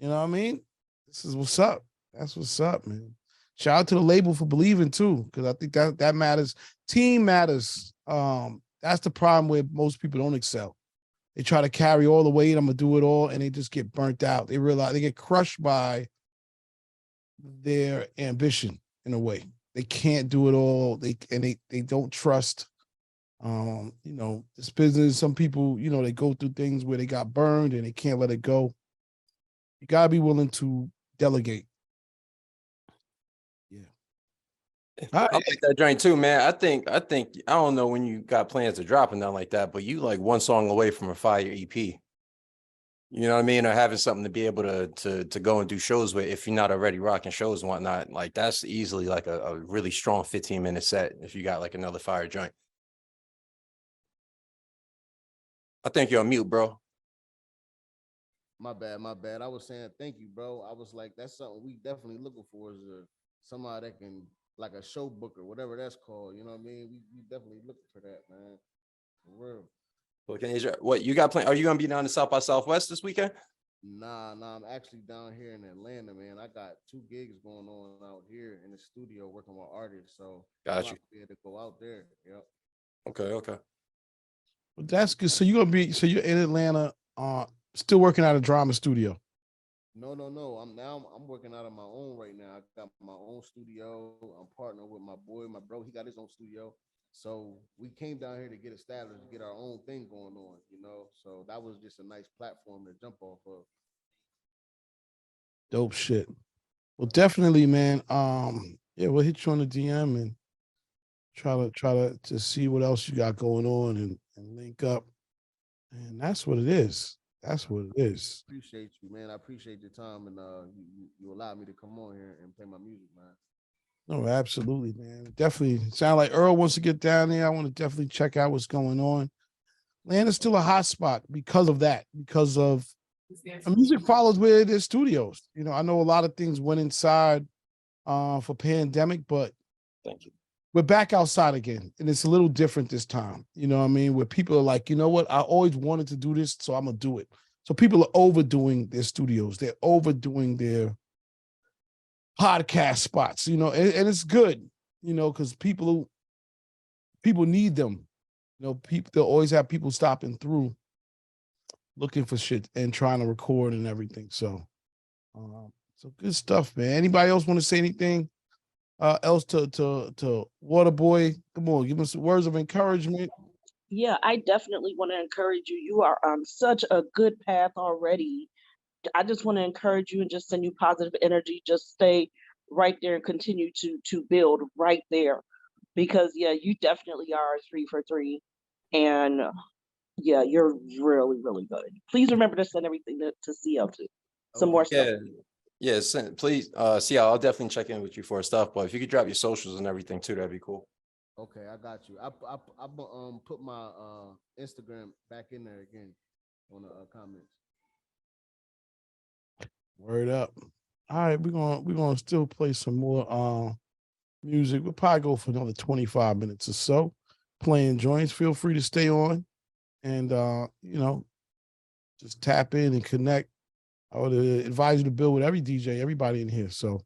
You know what I mean? This is what's up. That's what's up, man. Shout out to the label for believing too, because I think that matters. Team matters. That's the problem where most people don't excel. They try to carry all the weight. I'm gonna do it all, and they just get burnt out. They realize they get crushed by their ambition in a way. They can't do it all. They don't trust. You know, this business. Some people, you know, they go through things where they got burned and they can't let it go. You gotta be willing to delegate. I like that joint too, man. I think I don't know when you got plans to drop and nothing like that, but you like one song away from a fire EP. You know what I mean? Or having something to be able to go and do shows with if you're not already rocking shows and whatnot. Like that's easily like a really strong 15-minute set if you got like another fire joint. I think you're on mute, bro. My bad, my bad. I was saying thank you, bro. I was like, that's something we definitely looking for is somebody that can like a show booker, whatever that's called. You know what I mean? We definitely looking for that, man. For real. Okay, what you got planned? Are you gonna be down in South by Southwest this weekend? Nah, I'm actually down here in Atlanta, man. I got 2 gigs going on out here in the studio working with artists. So Got you. Be able to go out there. Yep. Okay. But that's good. So you're you're in Atlanta, still working out of drama studio. No. I'm working out of my own right now. I got my own studio. I'm partnered with my bro. He got his own studio. So we came down here to get established, to get our own thing going on, you know. So that was just a nice platform to jump off of. Dope shit. Well, definitely, man. Yeah, we'll hit you on the DM and try to see what else you got going on and link up. And that's what it is. That's what it is. Appreciate you, man. I appreciate your time and you allowed me to come on here and play my music, man. No, absolutely, man. Definitely sound like Earl wants to get down there. I want to definitely check out what's going on. Atlanta's still a hot spot because of that, because of music follows where there's studios. You know, I know a lot of things went inside for pandemic, but thank you. We're back outside again, and it's a little different this time. You know what I mean? Where people are like, you know what? I always wanted to do this, so I'm gonna do it. So people are overdoing their studios. They're overdoing their podcast spots, you know, and it's good, you know, because people need them. You know, they'll always have people stopping through looking for shit and trying to record and everything. So good stuff, man. Anybody else want to say anything else to WuttaBoy? Come on, give us some words of encouragement. Yeah, I definitely want to encourage you. You are on such a good path already. I just want to encourage you and just send you positive energy. Just stay right there and continue to build right there, because yeah, you definitely are 3 for 3, and yeah, you're really, really good. Please remember to send everything to CL too. Some more stuff. Yeah, please. CL, I'll definitely check in with you for stuff, but if you could drop your socials and everything too, that'd be cool. Okay, I got you. I put my Instagram back in there again on the comments. Word up. All right, we're gonna still play some more music. We'll probably go for another 25 minutes or so playing joints. Feel free to stay on and you know, just tap in and connect. I would advise you to build with every DJ, everybody in here. So